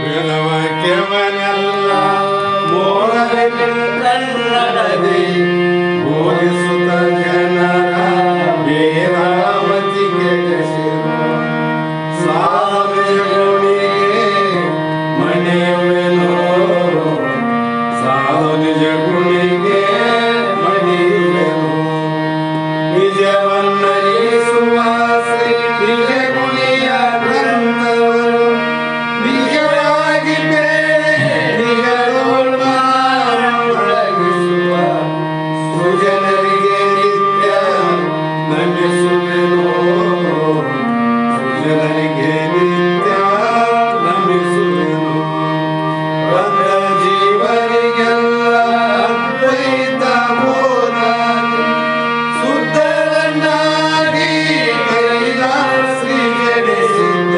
ವಿನವಕ್ಯವನೆಲ್ಲ ಮೋಹದಲ್ಲಿ ಕನ್ನಡದಿ ಬೋಧಿಸುತ್ತ ಜನರ ವೇದಾವತಿಗೆ ಜಸಿರು ಸಾಧುನಿಗೆ ಮಣಿಯುವೆನು ಸಾಧು ನಿಜ ಗುಣಿಗೆ ಮಣಿಯುವೆನು ನಿಜವನ್ನರಿಸುವ ಶ್ರೀ ನಿಜ ಗುಣಿಯ ಗ್ರಂಥವರು ನಿಜವಾಗಿ ನಿಜದೊಳಗಿಸುವ ಸುಜನರಿಗೆ ನಿತ್ಯ ನಮಿಸುವೆನು ಸುಜನರಿಗೆ ನಿತ್ಯ ನಮಿಸುವೆನು ಬಂದ ಜೀವರಿಗೆಲ್ಲ ಅದ್ವೈತ ಬೋಧ ಶುದ್ಧವನ್ನಾಗಿ ಕೈದ ಶ್ರೀ ಜಡಿಸಿದ್ದ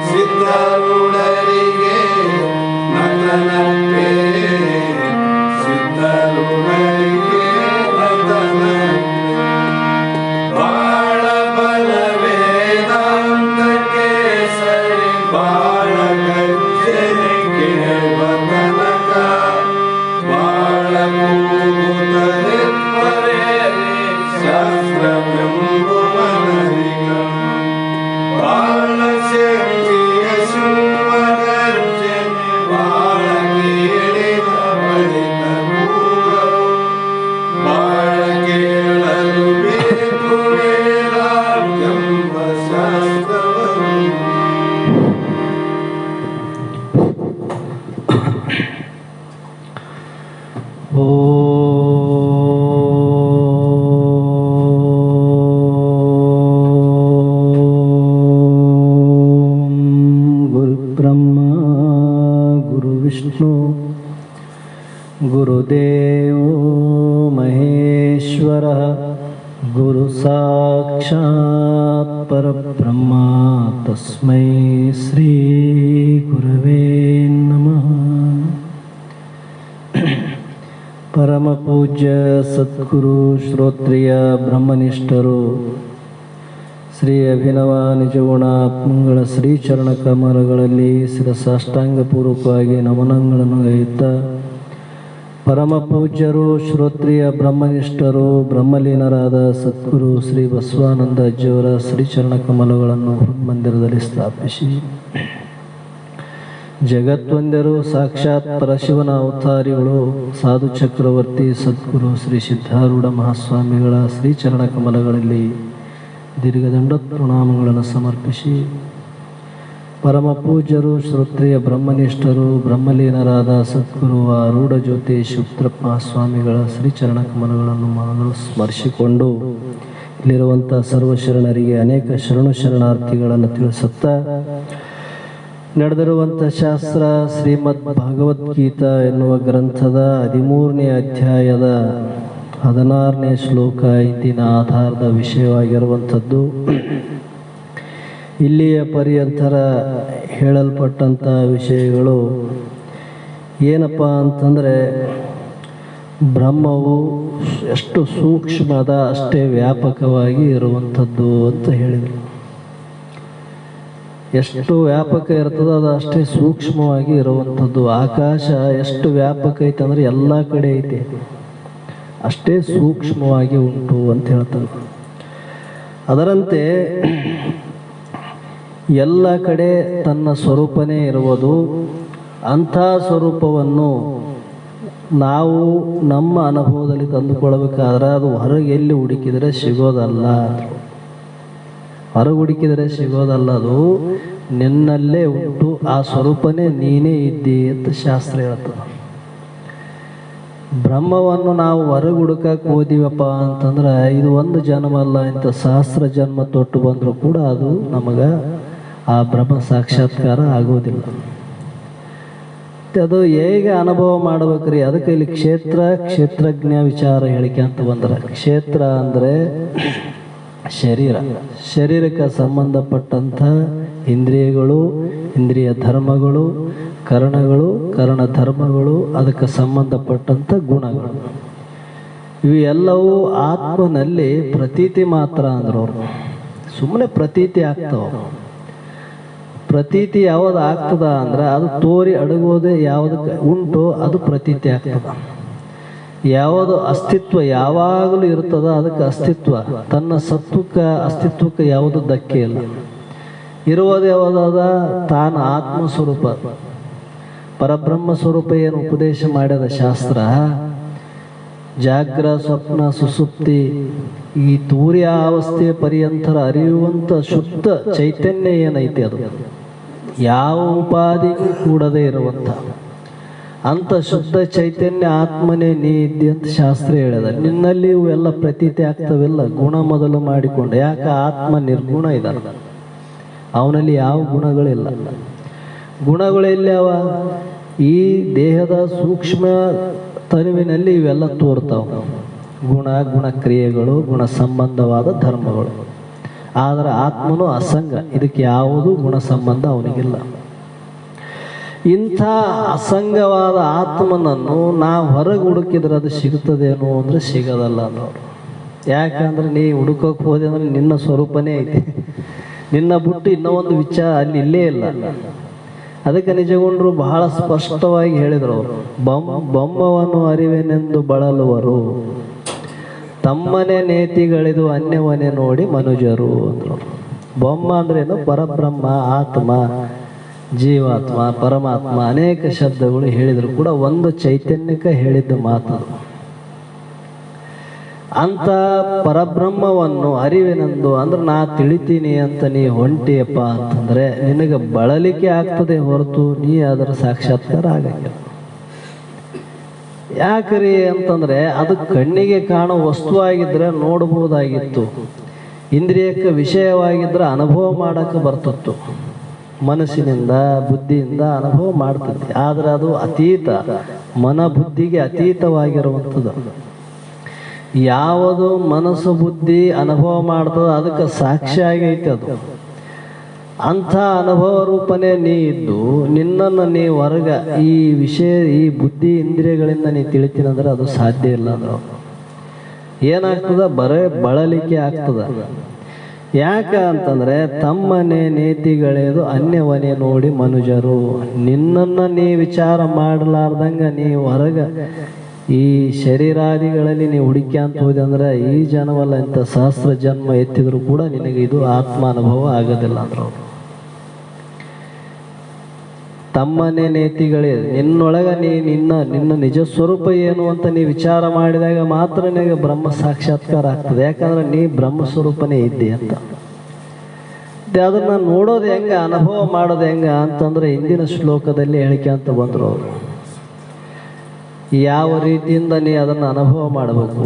ಸಿದ್ಧರುಡರಿಗೆ ನತನಕ್ಕೆ ಸಿದ್ಧರುಡರಿಗೆ ನತನಕ್ಕೆ ಬಾಳ ಬಲ ವೇದಾಂತಕ್ಕೆ ಸರಿ ಬಾಳ ಗಜ್ಜೆಗೆ ವತನಕ ಬಾಳ ಕೂಗುತ್ತದೆ ಶಾಸ್ತ್ರವೆಂಬುವನರಿಗ ಬಾಳ ಶಕ್ತಿಯ ಶಿವಗರ್ಜನೆ ಬಾಳ ಕೇಳಿದ ಬಳಿಕ ಕೂಗವು ಬಾಳ ಕೇಳಲು ಬೇಕು ವೇದಾಂತೆಂಬ ಶಾಸ್ತ್ರವನ್ನು ಗುರುಬ್ರಹ್ಮ ಗುರುವಿಷ್ಣು ಗುರುದೇವೋ ಮಹೇಶ್ವರ ಗುರು ಸಾಕ್ಷಾತ್ ಪರಬ್ರಹ್ಮ ತಸ್ಮೈ ಶ್ರೀ ಗುರವೇ ನಮಃ. ಪರಮ ಪೂಜ್ಯ ಸದ್ಗುರು ಶ್ರೋತ್ರಿಯ ಬ್ರಹ್ಮನಿಷ್ಠರು ಶ್ರೀ ಅಭಿನವ ನಿಜಗುಣ ಮಂಗಳ ಶ್ರೀಚರಣ ಕಮಲಗಳಲ್ಲಿ ಶಿರಸಾಷ್ಟಾಂಗ ಪೂರ್ವಕವಾಗಿ ನಮನಗಳನ್ನು ಗೈಯುತ್ತ ಪರಮ ಪೂಜ್ಯರು ಶ್ರೋತ್ರಿಯ ಬ್ರಹ್ಮನಿಷ್ಠರು ಬ್ರಹ್ಮಲೀನರಾದ ಸದ್ಗುರು ಶ್ರೀ ಬಸವಾನಂದ ಅಜ್ಜಿಯವರ ಶ್ರೀಚರಣ ಕಮಲಗಳನ್ನು ಮಂದಿರದಲ್ಲಿ ಸ್ಥಾಪಿಸಿ ಜಗತ್ತೊಂದರು ಸಾಕ್ಷಾತ್ ಪರಶಿವನ ಅವತಾರಿಗಳು ಸಾಧು ಚಕ್ರವರ್ತಿ ಸದ್ಗುರು ಶ್ರೀ ಸಿದ್ಧಾರೂಢ ಮಹಾಸ್ವಾಮಿಗಳ ಶ್ರೀಚರಣ ಕಮಲಗಳಲ್ಲಿ ದೀರ್ಘದಂಡ ಪ್ರಣಾಮಗಳನ್ನು ಸಮರ್ಪಿಸಿ ಪರಮ ಪೂಜ್ಯರು ಶ್ರೋತ್ರಿಯ ಬ್ರಹ್ಮನಿಷ್ಠರು ಬ್ರಹ್ಮಲೀನರಾದ ಸದ್ಗುರು ಆರೂಢ ಜ್ಯೋತಿ ಶಿವತ್ರಪ್ಪ ಮಹಾಸ್ವಾಮಿಗಳ ಶ್ರೀಚರಣ ಕಮಲಗಳನ್ನು ಮಾಡಲು ಸ್ಮರಿಸಿಕೊಂಡು ಇಲ್ಲಿರುವಂಥ ಸರ್ವಶರಣರಿಗೆ ಅನೇಕ ಶರಣಾರ್ಥಿಗಳನ್ನು ತಿಳಿಸುತ್ತಾ ನಡೆದಿರುವಂಥ ಶಾಸ್ತ್ರ ಶ್ರೀಮದ್ ಭಗವದ್ಗೀತಾ ಎನ್ನುವ ಗ್ರಂಥದ 13ನೇ ಅಧ್ಯಾಯದ 16ನೇ ಶ್ಲೋಕ ಇಂದಿನ ಆಧಾರದ ವಿಷಯವಾಗಿರುವಂಥದ್ದು. ಇಲ್ಲಿಯ ಪರ್ಯಂತರ ಹೇಳಲ್ಪಟ್ಟಂಥ ವಿಷಯಗಳು ಏನಪ್ಪ ಅಂತಂದರೆ, ಬ್ರಹ್ಮವು ಎಷ್ಟು ಸೂಕ್ಷ್ಮದ ಅಷ್ಟೇ ವ್ಯಾಪಕವಾಗಿ ಇರುವಂಥದ್ದು ಅಂತ ಹೇಳಿದರು. ಎಷ್ಟು ವ್ಯಾಪಕ ಇರ್ತದೋ ಅದು ಅಷ್ಟೇ ಸೂಕ್ಷ್ಮವಾಗಿ ಇರುವಂಥದ್ದು. ಆಕಾಶ ಎಷ್ಟು ವ್ಯಾಪಕ ಐತೆ ಅಂದರೆ ಎಲ್ಲ ಕಡೆ ಐತೆ, ಅಷ್ಟೇ ಸೂಕ್ಷ್ಮವಾಗಿ ಉಂಟು ಅಂತ ಹೇಳ್ತಾರೆ. ಅದರಂತೆ ಎಲ್ಲ ಕಡೆ ತನ್ನ ಸ್ವರೂಪನೇ ಇರುವುದು. ಅಂಥ ಸ್ವರೂಪವನ್ನು ನಾವು ನಮ್ಮ ಅನುಭವದಲ್ಲಿ ತಂದುಕೊಳ್ಬೇಕಾದ್ರೆ ಅದು ಹೊರಗೆ ಎಲ್ಲಿ ಹುಡುಕಿದರೆ ಸಿಗೋದಲ್ಲ. ಹೊರಗೆ ಹುಡುಕಿದರೆ ಸಿಗೋದಲ್ಲ, ಅದು ನಿನ್ನಲ್ಲೇ ಉಂಟು. ಆ ಸ್ವರೂಪನೇ ನೀನೇ ಇದ್ದಿ ಅಂತ ಶಾಸ್ತ್ರ ಹೇಳ್ತದೆ. ಬ್ರಹ್ಮವನ್ನು ನಾವು ಹೊರಗೆ ಹುಡುಕಕ್ಕೆ ಹೋದಿವಪ್ಪ ಅಂತಂದ್ರೆ ಇದು ಒಂದು ಜನ್ಮ ಅಲ್ಲ, ಇಂಥ ಸಹಸ್ರ ಜನ್ಮ ತೊಟ್ಟು ಬಂದರೂ ಕೂಡ ಅದು ನಮಗೆ ಆ ಬ್ರಹ್ಮ ಸಾಕ್ಷಾತ್ಕಾರ ಆಗೋದಿಲ್ಲ. ಅದು ಹೇಗೆ ಅನುಭವ ಮಾಡ್ಬೇಕ್ರಿ? ಅದಕ್ಕೆ ಇಲ್ಲಿ ಕ್ಷೇತ್ರಜ್ಞ ವಿಚಾರ ಹೇಳಿಕೆ ಅಂತ ಬಂದ್ರೆ, ಕ್ಷೇತ್ರ ಅಂದರೆ ಶರೀರಕ್ಕೆ ಸಂಬಂಧಪಟ್ಟಂಥ ಇಂದ್ರಿಯಗಳು, ಇಂದ್ರಿಯ ಧರ್ಮಗಳು, ಕರ್ಣ ಧರ್ಮಗಳು, ಅದಕ್ಕೆ ಸಂಬಂಧಪಟ್ಟಂಥ ಗುಣಗಳು, ಇವು ಎಲ್ಲವೂ ಆತ್ಮನಲ್ಲಿ ಪ್ರತೀತಿ ಮಾತ್ರ ಅಂದ್ರು. ಅವರು ಸುಮ್ಮನೆ ಪ್ರತೀತಿ ಆಗ್ತಾವ. ಪ್ರತೀತಿ ಯಾವುದು ಆಗ್ತದ ಅಂದ್ರೆ ಅದು ತೋರಿ ಅಡಗೋದೇ ಯಾವುದಕ್ಕೆ ಉಂಟು ಅದು ಪ್ರತೀತಿ ಆಗ್ತದ. ಯಾವುದು ಅಸ್ತಿತ್ವ ಯಾವಾಗಲೂ ಇರ್ತದ ಅದಕ್ಕೆ ಅಸ್ತಿತ್ವ. ತನ್ನ ಸತ್ವಕ್ಕೆ ಅಸ್ತಿತ್ವಕ್ಕೆ ಯಾವುದು ಧಕ್ಕೆ ಇಲ್ಲ. ಇರುವುದು ಯಾವುದಾದ ತಾನು ಆತ್ಮ ಸ್ವರೂಪ ಪರಬ್ರಹ್ಮ ಸ್ವರೂಪ ಏನು ಉಪದೇಶ ಮಾಡ್ಯದ ಶಾಸ್ತ್ರ. ಜಾಗ್ರ ಸ್ವಪ್ನ ಸುಸುಪ್ತಿ ಈ ತೂರ್ಯಾವಸ್ಥೆಯ ಪರ್ಯಂತರ ಅರಿಯುವಂತ ಶುದ್ಧ ಚೈತನ್ಯ ಏನೈತಿ ಅದು ಯಾವ ಉಪಾಧಿಗೂ ಕೂಡದೇ ಇರುವಂತ ಅಂತ ಶುದ್ಧ ಚೈತನ್ಯ ಆತ್ಮನೇ ನೀ ಇದ್ದಿ ಅಂತ ಶಾಸ್ತ್ರ ಹೇಳಿದ. ನಿನ್ನಲ್ಲಿ ಇವೆಲ್ಲ ಪ್ರತೀತಿ ಆಗ್ತವಿಲ್ಲ, ಗುಣ ಮೊದಲು ಮಾಡಿಕೊಂಡು. ಯಾಕೆ ಆತ್ಮ ನಿರ್ಗುಣ ಇದ್ದಾನೆ, ಅವನಲ್ಲಿ ಯಾವ ಗುಣಗಳಿಲ್ಲ. ಗುಣಗಳೆಲ್ಲವ ಈ ದೇಹದ ಸೂಕ್ಷ್ಮ ತನುವಿನಲ್ಲಿ ಇವೆಲ್ಲ ತೋರ್ತಾವ. ಗುಣಕ್ರಿಯೆಗಳು, ಗುಣ ಸಂಬಂಧವಾದ ಧರ್ಮಗಳು. ಆದರೆ ಆತ್ಮನು ಅಸಂಗ, ಇದಕ್ಕೆ ಯಾವುದೂ ಗುಣ ಸಂಬಂಧ ಅವನಿಗಿಲ್ಲ. ಇಂಥ ಅಸಂಗವಾದ ಆತ್ಮನನ್ನು ನಾವು ಹೊರಗೆ ಹುಡುಕಿದ್ರೆ ಅದು ಸಿಗ್ತದೇನೋ ಅಂದ್ರೆ ಸಿಗದಲ್ಲ ಅನ್ನೋರು. ಯಾಕಂದ್ರೆ ನೀ ಹುಡುಕೋಕೆ ಹೋದೆ ಅಂದ್ರೆ ನಿನ್ನ ಸ್ವರೂಪನೇ ಐತಿ, ನಿನ್ನ ಬಿಟ್ಟು ಇನ್ನೂ ಒಂದು ವಿಚಾರ ಅಲ್ಲಿ ಇಲ್ಲೇ ಇಲ್ಲ. ಅದಕ್ಕೆ ನಿಜಗೊಂಡ್ರು ಬಹಳ ಸ್ಪಷ್ಟವಾಗಿ ಹೇಳಿದ್ರು ಅವರು, ಬೊಮ್ಮವನ್ನು ಅರಿವೆನೆಂದು ಬಳಲುವರು, ತಮ್ಮನೆ ನೇತಿಗಳಿದು ಅನ್ಯವನೇ ನೋಡಿ ಮನುಜರು ಅಂದ್ರು. ಬೊಮ್ಮ ಅಂದ್ರೇನು? ಪರಬ್ರಹ್ಮ, ಆತ್ಮ, ಜೀವಾತ್ಮ, ಪರಮಾತ್ಮ ಅನೇಕ ಶಬ್ದಗಳು ಹೇಳಿದ್ರು ಕೂಡ ಒಂದು ಚೈತನ್ಯಕ್ಕೆ ಹೇಳಿದ್ದ ಮಾತು. ಅಂತ ಪರಬ್ರಹ್ಮವನ್ನು ಅರಿವಿನೆಂದು ಅಂದ್ರೆ ನಾ ತಿಳಿತೀನಿ ಅಂತ ನೀ ಹೊಂಟಿಯಪ್ಪ ಅಂತಂದ್ರೆ ನಿನಗೆ ಬಳಲಿಕೆ ಆಗ್ತದೆ ಹೊರತು ನೀ ಅದರ ಸಾಕ್ಷಾತ್ಕಾರ ಆಗಂಗಿಲ್ಲ. ಯಾಕ್ರಿ ಅಂತಂದ್ರೆ ಅದು ಕಣ್ಣಿಗೆ ಕಾಣೋ ವಸ್ತುವಾಗಿದ್ರೆ ನೋಡ್ಬೋದಾಗಿತ್ತು, ಇಂದ್ರಿಯಕ್ಕೆ ವಿಷಯವಾಗಿದ್ರೆ ಅನುಭವ ಮಾಡಕ್ಕೆ ಬರ್ತಿತ್ತು, ಮನಸ್ಸಿನಿಂದ ಬುದ್ಧಿಯಿಂದ ಅನುಭವ ಮಾಡ್ತದೆ. ಆದ್ರೆ ಅದು ಅತೀತ, ಮನ ಬುದ್ಧಿಗೆ ಅತೀತವಾಗಿರುವಂಥದ್ದು. ಯಾವುದು ಮನಸ್ಸು ಬುದ್ಧಿ ಅನುಭವ ಮಾಡ್ತದ ಅದಕ್ಕೆ ಸಾಕ್ಷಿ ಆಗೈತೆ ಅದು. ಅಂಥ ಅನುಭವ ರೂಪನೇ ನೀ ಇದ್ದು ನಿನ್ನನ್ನು ನೀ ಹೊರಗ ಈ ವಿಷಯ ಈ ಬುದ್ಧಿ ಇಂದ್ರಿಯಗಳಿಂದ ನೀ ತಿಳಿತೀನಂದ್ರೆ ಅದು ಸಾಧ್ಯ ಇಲ್ಲ. ಅಂದ್ರೆ ಏನಾಗ್ತದ? ಬರೇ ಬಳಲಿಕೆ ಆಗ್ತದ. ಯಾಕ ಅಂತಂದ್ರೆ ತಮ್ಮನೆ ನೇತಿಗಳೆದು ಅನ್ಯವನೇ ನೋಡಿ ಮನುಜರು. ನಿನ್ನನ್ನ ನೀ ವಿಚಾರ ಮಾಡಲಾರ್ದಂಗ ನೀ ಹೊರಗ ಈ ಶರೀರಾದಿಗಳಲ್ಲಿ ನೀವು ಹುಡುಕ್ಯಾಂತ ಹೋದೆ ಅಂದ್ರೆ ಈ ಜನ್ಮಲ್ಲ ಇಂಥ ಸಹಸ್ರ ಜನ್ಮ ಎತ್ತಿದ್ರು ಕೂಡ ನಿನಗೆ ಇದು ಆತ್ಮ ಅನುಭವ ಆಗೋದಿಲ್ಲ. ಅಂದ್ರು ತಮ್ಮನೆ ನೇತಿಗಳೇ, ನಿನ್ನೊಳಗ ನಿನ್ನ ನಿಜ ಸ್ವರೂಪ ಏನು ಅಂತ ನೀ ವಿಚಾರ ಮಾಡಿದಾಗ ಮಾತ್ರ ನಿನಗೆ ಬ್ರಹ್ಮ ಸಾಕ್ಷಾತ್ಕಾರ ಆಗ್ತದೆ. ಯಾಕಂದ್ರೆ ನೀ ಬ್ರಹ್ಮ ಸ್ವರೂಪನೇ ಇದ್ದಿ ಅಂತ. ಅದನ್ನ ನೋಡೋದು ಹೆಂಗ, ಅನುಭವ ಮಾಡೋದು ಹೆಂಗ ಅಂತಂದ್ರೆ ಹಿಂದಿನ ಶ್ಲೋಕದಲ್ಲಿ ಹೇಳಿಕೆ ಅಂತ ಬಂದ್ರು ಅವರು. ಯಾವ ರೀತಿಯಿಂದ ನೀ ಅದನ್ನು ಅನುಭವ ಮಾಡಬೇಕು,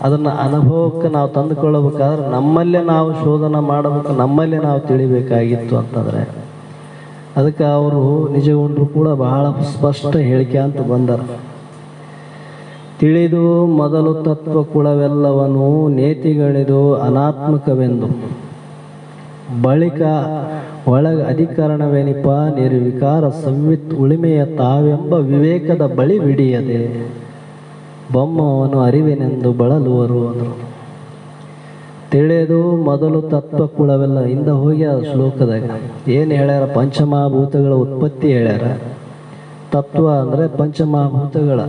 ಅದನ್ನು ಅನುಭವಕ್ಕೆ ನಾವು ತಂದುಕೊಳ್ಳಬೇಕಾದ್ರೆ ನಮ್ಮಲ್ಲೇ ನಾವು ಶೋಧನ ಮಾಡಬೇಕು, ನಮ್ಮಲ್ಲೇ ನಾವು ತಿಳಿಬೇಕಾಗಿತ್ತು ಅಂತಂದ್ರೆ ಅದಕ್ಕೆ ಅವರು ನಿಜಗೊಂಡ್ರು ಕೂಡ ಬಹಳ ಸ್ಪಷ್ಟ ಹೇಳಿಕೆ ಅಂತ ಬಂದರು. ತಿಳಿದು ಮೊದಲು ತತ್ವ ಕುಳವೆಲ್ಲವನು ನೇತಿಗಳಿದು ಅನಾತ್ಮಕವೆಂದು, ಬಳಿಕ ಒಳಗ ಅಧಿಕರಣವೆನಿಪ ನಿರ್ವಿಕಾರ ಸಂವಿತ್ ಉಳಿಮೆಯ ತಾವೆಂಬ ವಿವೇಕದ ಬಳಿ ವಿಡಿಯದೆ ಬೊಮ್ಮವನ್ನು ಅರಿವಿನೆಂದು ಬಳಲುವರು ಅಂದರು. ತಿಳಿದು ಮೊದಲು ತತ್ವ ಕುಳವೆಲ್ಲ ಇಂದ ಹೋಗಿ ಆ ಶ್ಲೋಕದಾಗ ಏನು ಹೇಳ್ಯಾರ? ಪಂಚಮಹಾಭೂತಗಳ ಉತ್ಪತ್ತಿ ಹೇಳ್ಯಾರ. ತತ್ವ ಅಂದ್ರೆ ಪಂಚಮಹಾಭೂತಗಳ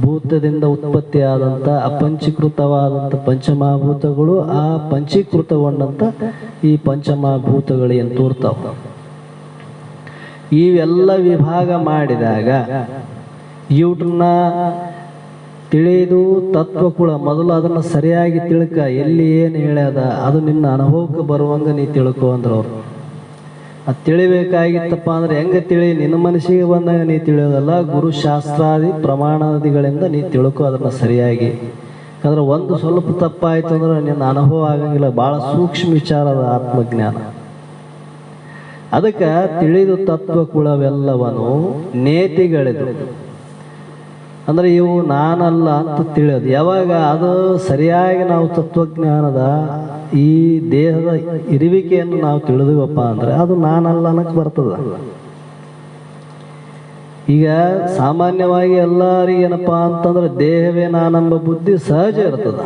ಭೂತದಿಂದ ಉತ್ಪತ್ತಿ ಆದಂತ ಅಪಂಚೀಕೃತವಾದಂಥ ಪಂಚಮಹಾಭೂತಗಳು, ಆ ಪಂಚೀಕೃತಗೊಂಡಂತ ಈ ಪಂಚಮಹಾಭೂತಗಳು ಏನು ತೋರ್ತಾವ. ಇವೆಲ್ಲ ವಿಭಾಗ ಮಾಡಿದಾಗ ಇವ್ರನ್ನ ತಿಳಿದು ತತ್ವ ಕೂಡ ಮೊದಲು ಅದನ್ನ ಸರಿಯಾಗಿ ತಿಳ್ಕ, ಎಲ್ಲಿ ಏನು ಹೇಳ್ಯದ ಅದು ನಿನ್ನ ಅನುಭವಕ್ಕೆ ಬರುವಂಗ ನೀ ತಿಳ್ಕೊ ಅಂದ್ರು ಅವ್ರು. ಅದು ತಿಳಿಬೇಕಾಗಿತ್ತಪ್ಪ ಅಂದ್ರೆ ಹೆಂಗ ತಿಳಿ? ನಿನ್ನ ಮನಸ್ಸಿಗೆ ಬಂದಾಗ ನೀ ತಿಳಿಯೋದಲ್ಲ, ಗುರುಶಾಸ್ತ್ರಾದಿ ಪ್ರಮಾಣಾದಿಗಳಿಂದ ನೀ ತಿಳ್ಕೊ ಅದನ್ನ ಸರಿಯಾಗಿ. ಯಾಕಂದ್ರೆ ಒಂದು ಸ್ವಲ್ಪ ತಪ್ಪಾಯ್ತು ಅಂದ್ರೆ ನಿನ್ನ ಅನುಭವ ಆಗಂಗಿಲ್ಲ. ಬಹಳ ಸೂಕ್ಷ್ಮ ವಿಚಾರದ ಆತ್ಮಜ್ಞಾನ. ಅದಕ್ಕೆ ತಿಳಿದು ತತ್ವ ಕುಳವೆಲ್ಲವನು ನೇತಿಗಳಿದು ಅಂದ್ರೆ ಇವು ನಾನಲ್ಲ ಅಂತ ತಿಳಿಯೋದು. ಯಾವಾಗ ಅದು ಸರಿಯಾಗಿ ನಾವು ತತ್ವಜ್ಞಾನದ ಈ ದೇಹದ ಇರುವಿಕೆಯನ್ನು ನಾವು ತಿಳಿದಿವಪ್ಪ ಅಂದ್ರೆ ಅದು ನಾನಲ್ಲ ಅನ್ನಕ್ಕೆ ಬರ್ತದ. ಈಗ ಸಾಮಾನ್ಯವಾಗಿ ಎಲ್ಲರಿಗೇನಪ್ಪ ಅಂತಂದ್ರೆ ದೇಹವೇ ನಾನೆಂಬ ಬುದ್ಧಿ ಸಹಜ ಇರ್ತದ.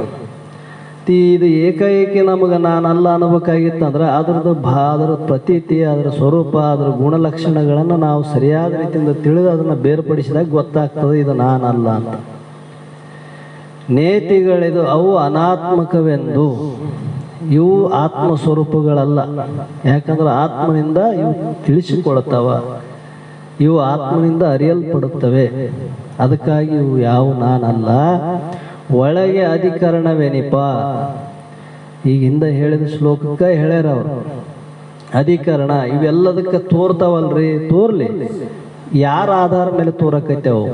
ಇದು ಏಕಾಏಕಿ ನಮಗೆ ನಾನಲ್ಲ ಅನ್ನಬೇಕಾಗಿತ್ತಂದ್ರೆ ಅದರ ಪ್ರತೀತಿ, ಅದರ ಸ್ವರೂಪ, ಅದರ ಗುಣಲಕ್ಷಣಗಳನ್ನು ನಾವು ಸರಿಯಾದ ರೀತಿಯಿಂದ ತಿಳಿದು ಅದನ್ನು ಬೇರ್ಪಡಿಸಿದಾಗ ಗೊತ್ತಾಗ್ತದೆ ಇದು ನಾನಲ್ಲ ಅಂತ. ನೇತಿಗಳಿದು ಅವು ಅನಾತ್ಮಕವೆಂದು, ಇವು ಆತ್ಮ ಸ್ವರೂಪಗಳಲ್ಲ. ಯಾಕಂದ್ರೆ ಆತ್ಮನಿಂದ ಇವು ತಿಳಿಸಿಕೊಳ್ತಾವ, ಇವು ಆತ್ಮನಿಂದ ಅರಿಯಲ್ಪಡುತ್ತವೆ. ಅದಕ್ಕಾಗಿ ಇವು ಯಾವ ನಾನಲ್ಲ. ಒಳಗೆ ಅಧಿಕರಣವೇನಿಪ, ಈಗ ಹಿಂದೆ ಹೇಳಿದ ಶ್ಲೋಕಕ್ಕೆ ಹೇಳ್ಯಾರ ಅವರು. ಅಧಿಕರಣ ಇವೆಲ್ಲದಕ್ಕೆ ತೋರ್ತಾವಲ್ರಿ, ತೋರ್ಲಿ. ಯಾರ ಆಧಾರ ಮೇಲೆ ತೋರಕೈತೇವು?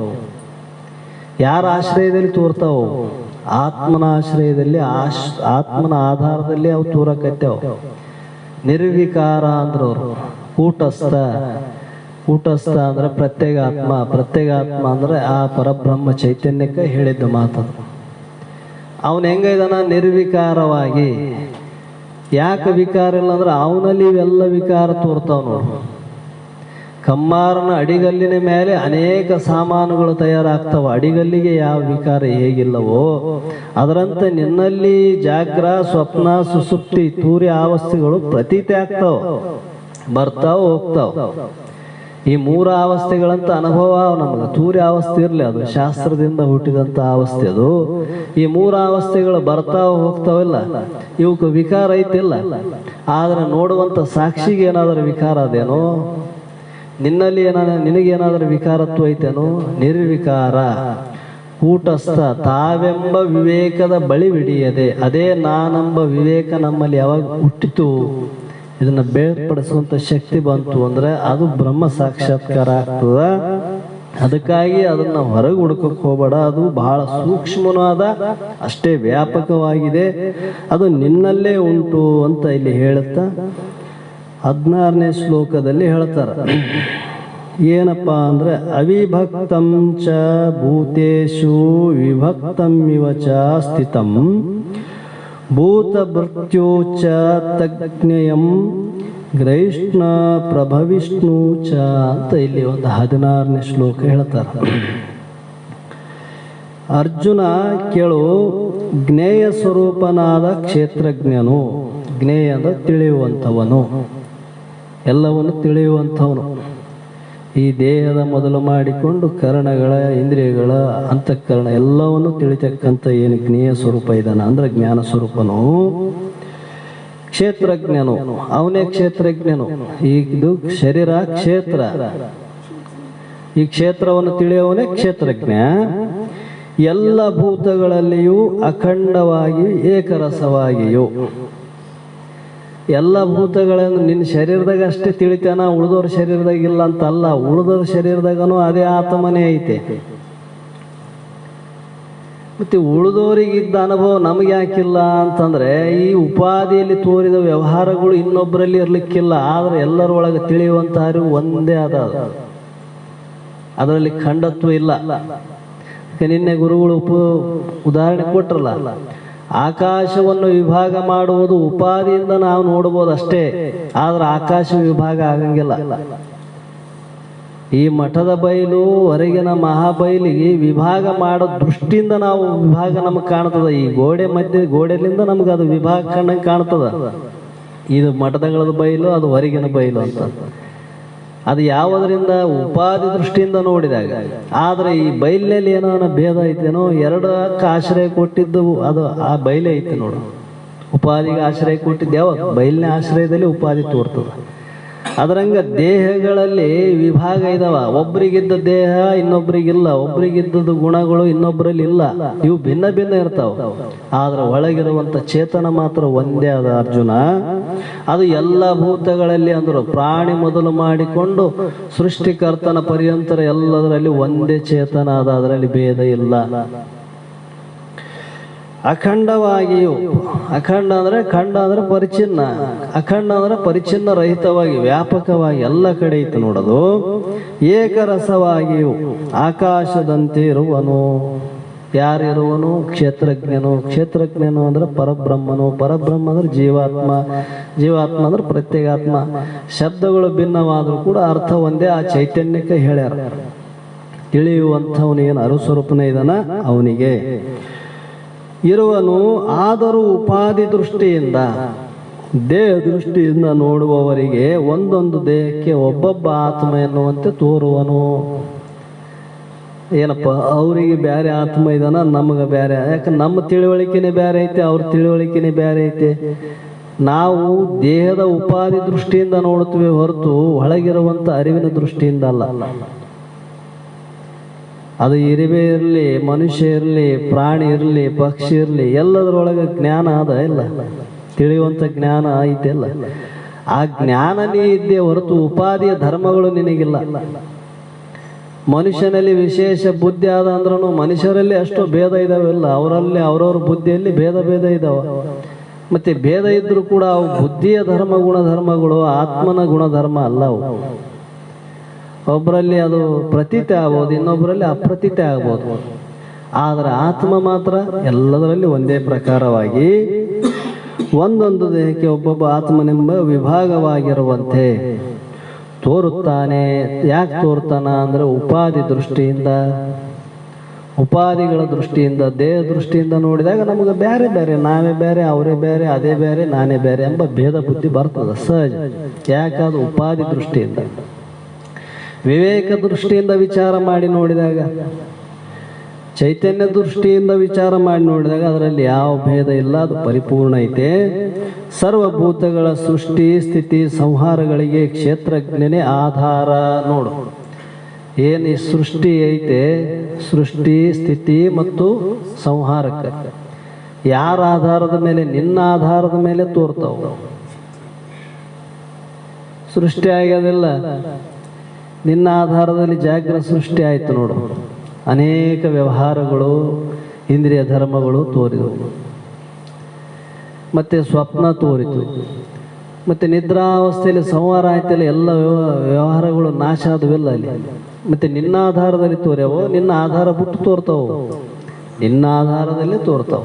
ಯಾರ ಆಶ್ರಯದಲ್ಲಿ ತೋರ್ತಾವ? ಆತ್ಮನ ಆಶ್ರಯದಲ್ಲಿ, ಆತ್ಮನ ಆಧಾರದಲ್ಲಿ ಅವು ತೋರಕೈತೇವು. ನಿರ್ವಿಕಾರ ಅಂದ್ರೆ ಅವರು ಕೂಟಸ್ಥ ಅಂದ್ರೆ ಪ್ರತ್ಯೇಗಾತ್ಮ ಅಂದ್ರೆ ಆ ಪರಬ್ರಹ್ಮ ಚೈತನ್ಯಕ್ಕೆ ಹೇಳಿದ್ದ ಮಾತದು. ಅವನು ಹೆಂಗಿದಾನ? ನಿರ್ವಿಕಾರವಾಗಿ. ಯಾಕೆ ವಿಕಾರ ಇಲ್ಲ ಅಂದ್ರೆ ಅವನಲ್ಲಿ ಇವೆಲ್ಲ ವಿಕಾರ ತೋರ್ತಾವ ನೋಡು. ಕಮ್ಮಾರನ ಅಡಿಗಲ್ಲಿನ ಮೇಲೆ ಅನೇಕ ಸಾಮಾನುಗಳು ತಯಾರಾಗ್ತಾವ. ಅಡಿಗಲ್ಲಿಗೆ ಯಾವ ವಿಕಾರ ಹೇಗಿಲ್ಲವೋ ಅದರಂತೆ ನಿನ್ನಲ್ಲಿ ಜಾಗ್ರ, ಸ್ವಪ್ನ, ಸುಸುಪ್ತಿ, ತೂರ್ಯ ಅವಸ್ಥೆಗಳು ಪ್ರತೀತಿ ಆಗ್ತಾವ, ಬರ್ತಾವ, ಹೋಗ್ತಾವ. ಈ ಮೂರು ಅವಸ್ಥೆಗಳಂತ ಅನುಭವ ನಮಗೆ. ತೂರ್ಯ ಅವಸ್ಥೆ ಇರಲಿ, ಅದು ಶಾಸ್ತ್ರದಿಂದ ಹುಟ್ಟಿದಂಥ ಅವಸ್ಥೆ. ಅದು ಈ ಮೂರು ಅವಸ್ಥೆಗಳು ಬರ್ತಾವ ಹೋಗ್ತಾವಿಲ್ಲ, ಇವಕ್ಕೆ ವಿಕಾರ ಐತಿಲ್ಲ. ಆದ್ರೆ ನೋಡುವಂಥ ಸಾಕ್ಷಿಗೆ ಏನಾದರೂ ವಿಕಾರ ಅದೇನೋ? ನಿನ್ನಲ್ಲಿ ನಿನಗೇನಾದರೂ ವಿಕಾರತ್ವ ಐತೇನೋ? ನಿರ್ವಿಕಾರ ಕೂಟಸ್ಥ, ತಾವೆಂಬ ವಿವೇಕದ ಬಳಿ ಹಿಡಿಯದೆ. ಅದೇ ನಾನೆಂಬ ವಿವೇಕ ನಮ್ಮಲ್ಲಿ ಯಾವಾಗ ಹುಟ್ಟಿತು, ಇದನ್ನ ಬೇರ್ಪಡಿಸುವಂತ ಶಕ್ತಿ ಬಂತು ಅಂದ್ರೆ ಅದು ಬ್ರಹ್ಮ ಸಾಕ್ಷಾತ್ಕಾರ ಆಗ್ತದ. ಅದಕ್ಕಾಗಿ ಅದನ್ನ ಹೊರಗೆ ಹುಡುಕಕ್ಕೆ ಹೋಗಬೇಡ. ಅದು ಬಹಳ ಸೂಕ್ಷ್ಮವಾದ, ಅಷ್ಟೇ ವ್ಯಾಪಕವಾಗಿದೆ, ಅದು ನಿನ್ನಲ್ಲೇ ಉಂಟು ಅಂತ ಇಲ್ಲಿ ಹೇಳುತ್ತಾ 16ನೇ ಶ್ಲೋಕದಲ್ಲಿ ಹೇಳ್ತಾರ. ಏನಪ್ಪ ಅಂದ್ರೆ ಅವಿಭಕ್ತಂ ಚ ಭೂತೇಷು ವಿಭಕ್ತಂ ಇವ ಚ ಸ್ಥಿತಂ ಭೂತ ಮೃತ್ಯು ಚ ತಜ್ಞಯಂ ಗ್ರೈಷ್ಣ ಪ್ರಭವಿಷ್ಣು ಚ ಅಂತ ಇಲ್ಲಿ ಒಂದು 16ನೇ ಶ್ಲೋಕ ಹೇಳ್ತಾರೆ. ಅರ್ಜುನ ಕೇಳು, ಜ್ಞೇಯ ಸ್ವರೂಪನಾದ ಕ್ಷೇತ್ರಜ್ಞನು. ಜ್ಞೇಯ ಅಂದ್ರೆ ತಿಳಿಯುವಂಥವನು, ಎಲ್ಲವನ್ನು ತಿಳಿಯುವಂಥವನು. ಈ ದೇಹದ ಮೊದಲು ಮಾಡಿಕೊಂಡು ಕರಣಗಳ, ಇಂದ್ರಿಯಗಳ, ಅಂತಃಕರಣ ಎಲ್ಲವನ್ನು ತಿಳಿತಕ್ಕಂಥ ಏನು ಜ್ಞೇಯ ಸ್ವರೂಪ ಇದ್ದಾನ ಅಂದ್ರೆ ಜ್ಞಾನ ಸ್ವರೂಪನು. ಕ್ಷೇತ್ರಜ್ಞನು, ಅವನೇ ಕ್ಷೇತ್ರಜ್ಞನು. ಇದು ಶರೀರ ಕ್ಷೇತ್ರ, ಈ ಕ್ಷೇತ್ರವನ್ನು ತಿಳಿಯವನೇ ಕ್ಷೇತ್ರಜ್ಞ. ಎಲ್ಲ ಭೂತಗಳಲ್ಲಿಯೂ ಅಖಂಡವಾಗಿ ಏಕರಸವಾಗಿಯೂ, ಎಲ್ಲ ಭೂತಗಳನ್ನು ನಿನ್ನ ಶರೀರದಾಗ ಅಷ್ಟೇ ತಿಳಿತಾನ, ಉಳಿದವ್ರ ಶರೀರದಾಗ ಇಲ್ಲ ಅಂತಲ್ಲ. ಉಳಿದವ್ರ ಶರೀರದಾಗನು ಅದೇ ಆತ್ಮನೇ ಐತೆ. ಮತ್ತೆ ಉಳಿದವರಿಗಿದ್ದ ಅನುಭವ ನಮಗೆ ಯಾಕಿಲ್ಲ ಅಂತಂದ್ರೆ, ಈ ಉಪಾಧಿಯಲ್ಲಿ ತೋರಿದ ವ್ಯವಹಾರಗಳು ಇನ್ನೊಬ್ಬರಲ್ಲಿ ಇರ್ಲಿಕ್ಕಿಲ್ಲ. ಆದ್ರೆ ಎಲ್ಲರೊಳಗೆ ತಿಳಿಯುವಂತ ಅರಿವು ಒಂದೇ ಅದ, ಅದರಲ್ಲಿ ಖಂಡತ್ವ ಇಲ್ಲ. ನಿನ್ನೆ ಗುರುಗಳು ಉದಾಹರಣೆ ಕೊಟ್ರಲ್ಲ, ಆಕಾಶವನ್ನು ವಿಭಾಗ ಮಾಡುವುದು ಉಪಾದಿಯಿಂದ ನಾವು ನೋಡಬಹುದು ಅಷ್ಟೇ, ಆದ್ರೆ ಆಕಾಶ ವಿಭಾಗ ಆಗಂಗಿಲ್ಲ. ಈ ಮಠದ ಬಯಲು ಹೊರಗಿನ ಮಹಾಬೈಲಿಗೆ ವಿಭಾಗ ಮಾಡೋ ದೃಷ್ಟಿಯಿಂದ ನಾವು ವಿಭಾಗ ನಮಗೆ ಕಾಣ್ತದ. ಈ ಗೋಡೆ ಗೋಡೆಲಿಂದ ನಮ್ಗೆ ಅದು ವಿಭಾಗ ಕಂಡಂಗೆ ಕಾಣ್ತದ. ಇದು ಮಠದಗಳದ ಬಯಲು, ಅದು ಹೊರಗಿನ ಬಯಲು ಅಂತ. ಅದು ಯಾವುದರಿಂದ? ಉಪಾಧಿ ದೃಷ್ಟಿಯಿಂದ ನೋಡಿದಾಗ. ಆದ್ರೆ ಈ ಬೈಲಿನಲ್ಲಿ ಏನೋ ಭೇದ ಐತೇನೋ, ಎರಡಕ್ಕೆ ಆಶ್ರಯ ಕೊಟ್ಟಿದ್ದು ಅದು ಆ ಬೈಲೆ ಐತೆ ನೋಡು. ಉಪಾಧಿಗೆ ಆಶ್ರಯ ಕೊಟ್ಟಿದ್ದು ಯಾವ ಬೈಲಿನ ಆಶ್ರಯದಲ್ಲಿ ಉಪಾಧಿ ತೋರ್ತದ. ಅದರಂಗ ದೇಹಗಳಲ್ಲಿ ವಿಭಾಗ ಇದಾವ. ಒಬ್ರಿಗಿದ್ದ ದೇಹ ಇನ್ನೊಬ್ರಿಗಿಲ್ಲ, ಒಬ್ರಿಗಿದ್ದದ್ದು ಗುಣಗಳು ಇನ್ನೊಬ್ಬರಲ್ಲಿ ಇಲ್ಲ. ಇವು ಭಿನ್ನ ಭಿನ್ನ ಇರ್ತಾವ. ಆದ್ರೆ ಒಳಗಿರುವಂತ ಚೇತನ ಮಾತ್ರ ಒಂದೇ ಅದ ಅರ್ಜುನ. ಅದು ಎಲ್ಲ ಭೂತಗಳಲ್ಲಿ ಅಂದ್ರು ಪ್ರಾಣಿ ಮೊದಲು ಮಾಡಿಕೊಂಡು ಸೃಷ್ಟಿಕರ್ತನ ಪರ್ಯಂತರ ಎಲ್ಲದರಲ್ಲಿ ಒಂದೇ ಚೇತನ ಅದ, ಅದರಲ್ಲಿ ಭೇದ ಇಲ್ಲ. ಅಖಂಡವಾಗಿಯೂ, ಅಖಂಡ ಅಂದ್ರೆ ಖಂಡ ಅಂದ್ರೆ ಪರಿಚಿನ್ನ, ಅಖಂಡ ಅಂದ್ರೆ ಪರಿಚಿನ್ನ ರಹಿತವಾಗಿ ವ್ಯಾಪಕವಾಗಿ ಎಲ್ಲ ಕಡೆ ಇತ್ತು ನೋಡೋದು. ಏಕರಸವಾಗಿಯೂ ಆಕಾಶದಂತೆ ಇರುವನು. ಯಾರಿರುವನು? ಕ್ಷೇತ್ರಜ್ಞನು. ಕ್ಷೇತ್ರಜ್ಞನು ಅಂದ್ರೆ ಪರಬ್ರಹ್ಮನು. ಪರಬ್ರಹ್ಮ ಅಂದ್ರೆ ಜೀವಾತ್ಮ. ಜೀವಾತ್ಮ ಅಂದ್ರೆ ಪ್ರತ್ಯೇಗಾತ್ಮ. ಶಬ್ದಗಳು ಭಿನ್ನವಾದರೂ ಕೂಡ ಅರ್ಥ ಒಂದೇ. ಆ ಚೈತನ್ಯಕ್ಕೆ ಹೇಳ್ಯಾರ. ತಿಳಿಯುವಂಥವನಿಗೇನು ಅರುಸ್ವರೂಪನೇ ಇದಾನ ಅವನಿಗೆ. ಇರುವನು. ಆದರೂ ಉಪಾಧಿ ದೃಷ್ಟಿಯಿಂದ, ದೇಹ ದೃಷ್ಟಿಯಿಂದ ನೋಡುವವರಿಗೆ ಒಂದೊಂದು ದೇಹಕ್ಕೆ ಒಬ್ಬೊಬ್ಬ ಆತ್ಮ ಎನ್ನುವಂತೆ ತೋರುವನು. ಏನಪ್ಪ, ಅವರಿಗೆ ಬೇರೆ ಆತ್ಮ ಇದಾನ, ನಮಗೆ ಬೇರೆ. ಯಾಕಂದ್ರೆ ನಮ್ಮ ತಿಳುವಳಿಕೆನೇ ಬೇರೆ ಐತೆ, ಅವ್ರ ತಿಳುವಳಿಕೆನೇ ಬೇರೆ ಐತೆ. ನಾವು ದೇಹದ ಉಪಾಧಿ ದೃಷ್ಟಿಯಿಂದ ನೋಡುತ್ತೇವೆ ಹೊರತು ಒಳಗಿರುವಂಥ ಅರಿವಿನ ದೃಷ್ಟಿಯಿಂದ ಅಲ್ಲ. ಅದು ಇರುವೆ ಇರಲಿ, ಮನುಷ್ಯ ಇರಲಿ, ಪ್ರಾಣಿ ಇರಲಿ, ಪಕ್ಷಿ ಇರಲಿ, ಎಲ್ಲದರೊಳಗೆ ಜ್ಞಾನ ಅದ ಇಲ್ಲ, ತಿಳಿಯುವಂಥ ಜ್ಞಾನ ಐತೆಲ್ಲ. ಆ ಜ್ಞಾನ ನೀ ಇದ್ದೇ ಹೊರತು ಉಪಾಧಿಯ ಧರ್ಮಗಳು ನಿನಗಿಲ್ಲ. ಮನುಷ್ಯನಲ್ಲಿ ವಿಶೇಷ ಬುದ್ಧಿ ಆದ ಅಂದ್ರೂ ಮನುಷ್ಯರಲ್ಲಿ ಅಷ್ಟು ಭೇದ ಇದಾವೆಲ್ಲ, ಅವರಲ್ಲಿ ಅವರವ್ರ ಬುದ್ಧಿಯಲ್ಲಿ ಭೇದ ಇದಾವ. ಮತ್ತೆ ಭೇದ ಇದ್ರೂ ಕೂಡ ಅವು ಬುದ್ಧಿಯ ಧರ್ಮ ಗುಣಧರ್ಮಗಳು, ಆತ್ಮನ ಗುಣಧರ್ಮ ಅಲ್ಲ ಅವು. ಒಬ್ಬರಲ್ಲಿ ಅದು ಪ್ರತೀತಿ ಆಗ್ಬೋದು, ಇನ್ನೊಬ್ಬರಲ್ಲಿ ಅಪ್ರತೀತಿ ಆಗ್ಬೋದು. ಆದರೆ ಆತ್ಮ ಮಾತ್ರ ಎಲ್ಲದರಲ್ಲಿ ಒಂದೇ ಪ್ರಕಾರವಾಗಿ ಒಂದೊಂದು ದೇಹಕ್ಕೆ ಒಬ್ಬೊಬ್ಬ ಆತ್ಮನೆಂಬ ವಿಭಾಗವಾಗಿರುವಂತೆ ತೋರುತ್ತಾನೆ. ಯಾಕೆ ತೋರ್ತಾನ ಅಂದ್ರೆ ಉಪಾಧಿ ದೃಷ್ಟಿಯಿಂದ, ಉಪಾಧಿಗಳ ದೃಷ್ಟಿಯಿಂದ, ದೇಹ ದೃಷ್ಟಿಯಿಂದ ನೋಡಿದಾಗ ನಮಗೆ ಬೇರೆ ಬೇರೆ, ನಾವೇ ಬೇರೆ, ಅವರೇ ಬೇರೆ, ಅದೇ ಬೇರೆ, ನಾನೇ ಬೇರೆ ಎಂಬ ಭೇದ ಬುದ್ಧಿ ಬರ್ತದೆ ಸಹಜ. ಯಾಕಾದ ಉಪಾಧಿ ದೃಷ್ಟಿಯಿಂದ. ವಿವೇಕ ದೃಷ್ಟಿಯಿಂದ ವಿಚಾರ ಮಾಡಿ ನೋಡಿದಾಗ, ಚೈತನ್ಯ ದೃಷ್ಟಿಯಿಂದ ವಿಚಾರ ಮಾಡಿ ನೋಡಿದಾಗ ಅದರಲ್ಲಿ ಯಾವ ಭೇದ ಇಲ್ಲ, ಅದು ಪರಿಪೂರ್ಣ ಐತೆ. ಸರ್ವಭೂತಗಳ ಸೃಷ್ಟಿ ಸ್ಥಿತಿ ಸಂಹಾರಗಳಿಗೆ ಕ್ಷೇತ್ರಜ್ಞನೇ ಆಧಾರ. ನೋಡು, ಏನು ಈ ಸೃಷ್ಟಿ ಐತೆ, ಸೃಷ್ಟಿ ಸ್ಥಿತಿ ಮತ್ತು ಸಂಹಾರಕ್ಕೆ ಯಾರ ಆಧಾರದ ಮೇಲೆ? ನಿನ್ನ ಆಧಾರದ ಮೇಲೆ ತೋರ್ತಾವ. ಸೃಷ್ಟಿ ಆಗ್ಯದಿಲ್ಲ, ನಿನ್ನ ಆಧಾರದಲ್ಲಿ ಜಾಗ್ರತ ಸೃಷ್ಟಿ ಆಯ್ತು ನೋಡು. ಅನೇಕ ವ್ಯವಹಾರಗಳು, ಇಂದ್ರಿಯ ಧರ್ಮಗಳು ತೋರಿದವು. ಮತ್ತೆ ಸ್ವಪ್ನ ತೋರಿತು. ಮತ್ತೆ ನಿದ್ರಾವಸ್ಥೆಯಲ್ಲಿ ಸಂಹಾರ ಆಯ್ತಲ್ಲ, ಎಲ್ಲ ವ್ಯವಹಾರಗಳು ನಾಶ ಆದವೆಲ್ಲ ಅಲ್ಲಿ. ಮತ್ತೆ ನಿನ್ನ ಆಧಾರದಲ್ಲಿ ತೋರ್ಯಾವೋ, ನಿನ್ನ ಆಧಾರ ಬಿಟ್ಟು ತೋರ್ತಾವು, ನಿನ್ನ ಆಧಾರದಲ್ಲಿ ತೋರ್ತಾವ.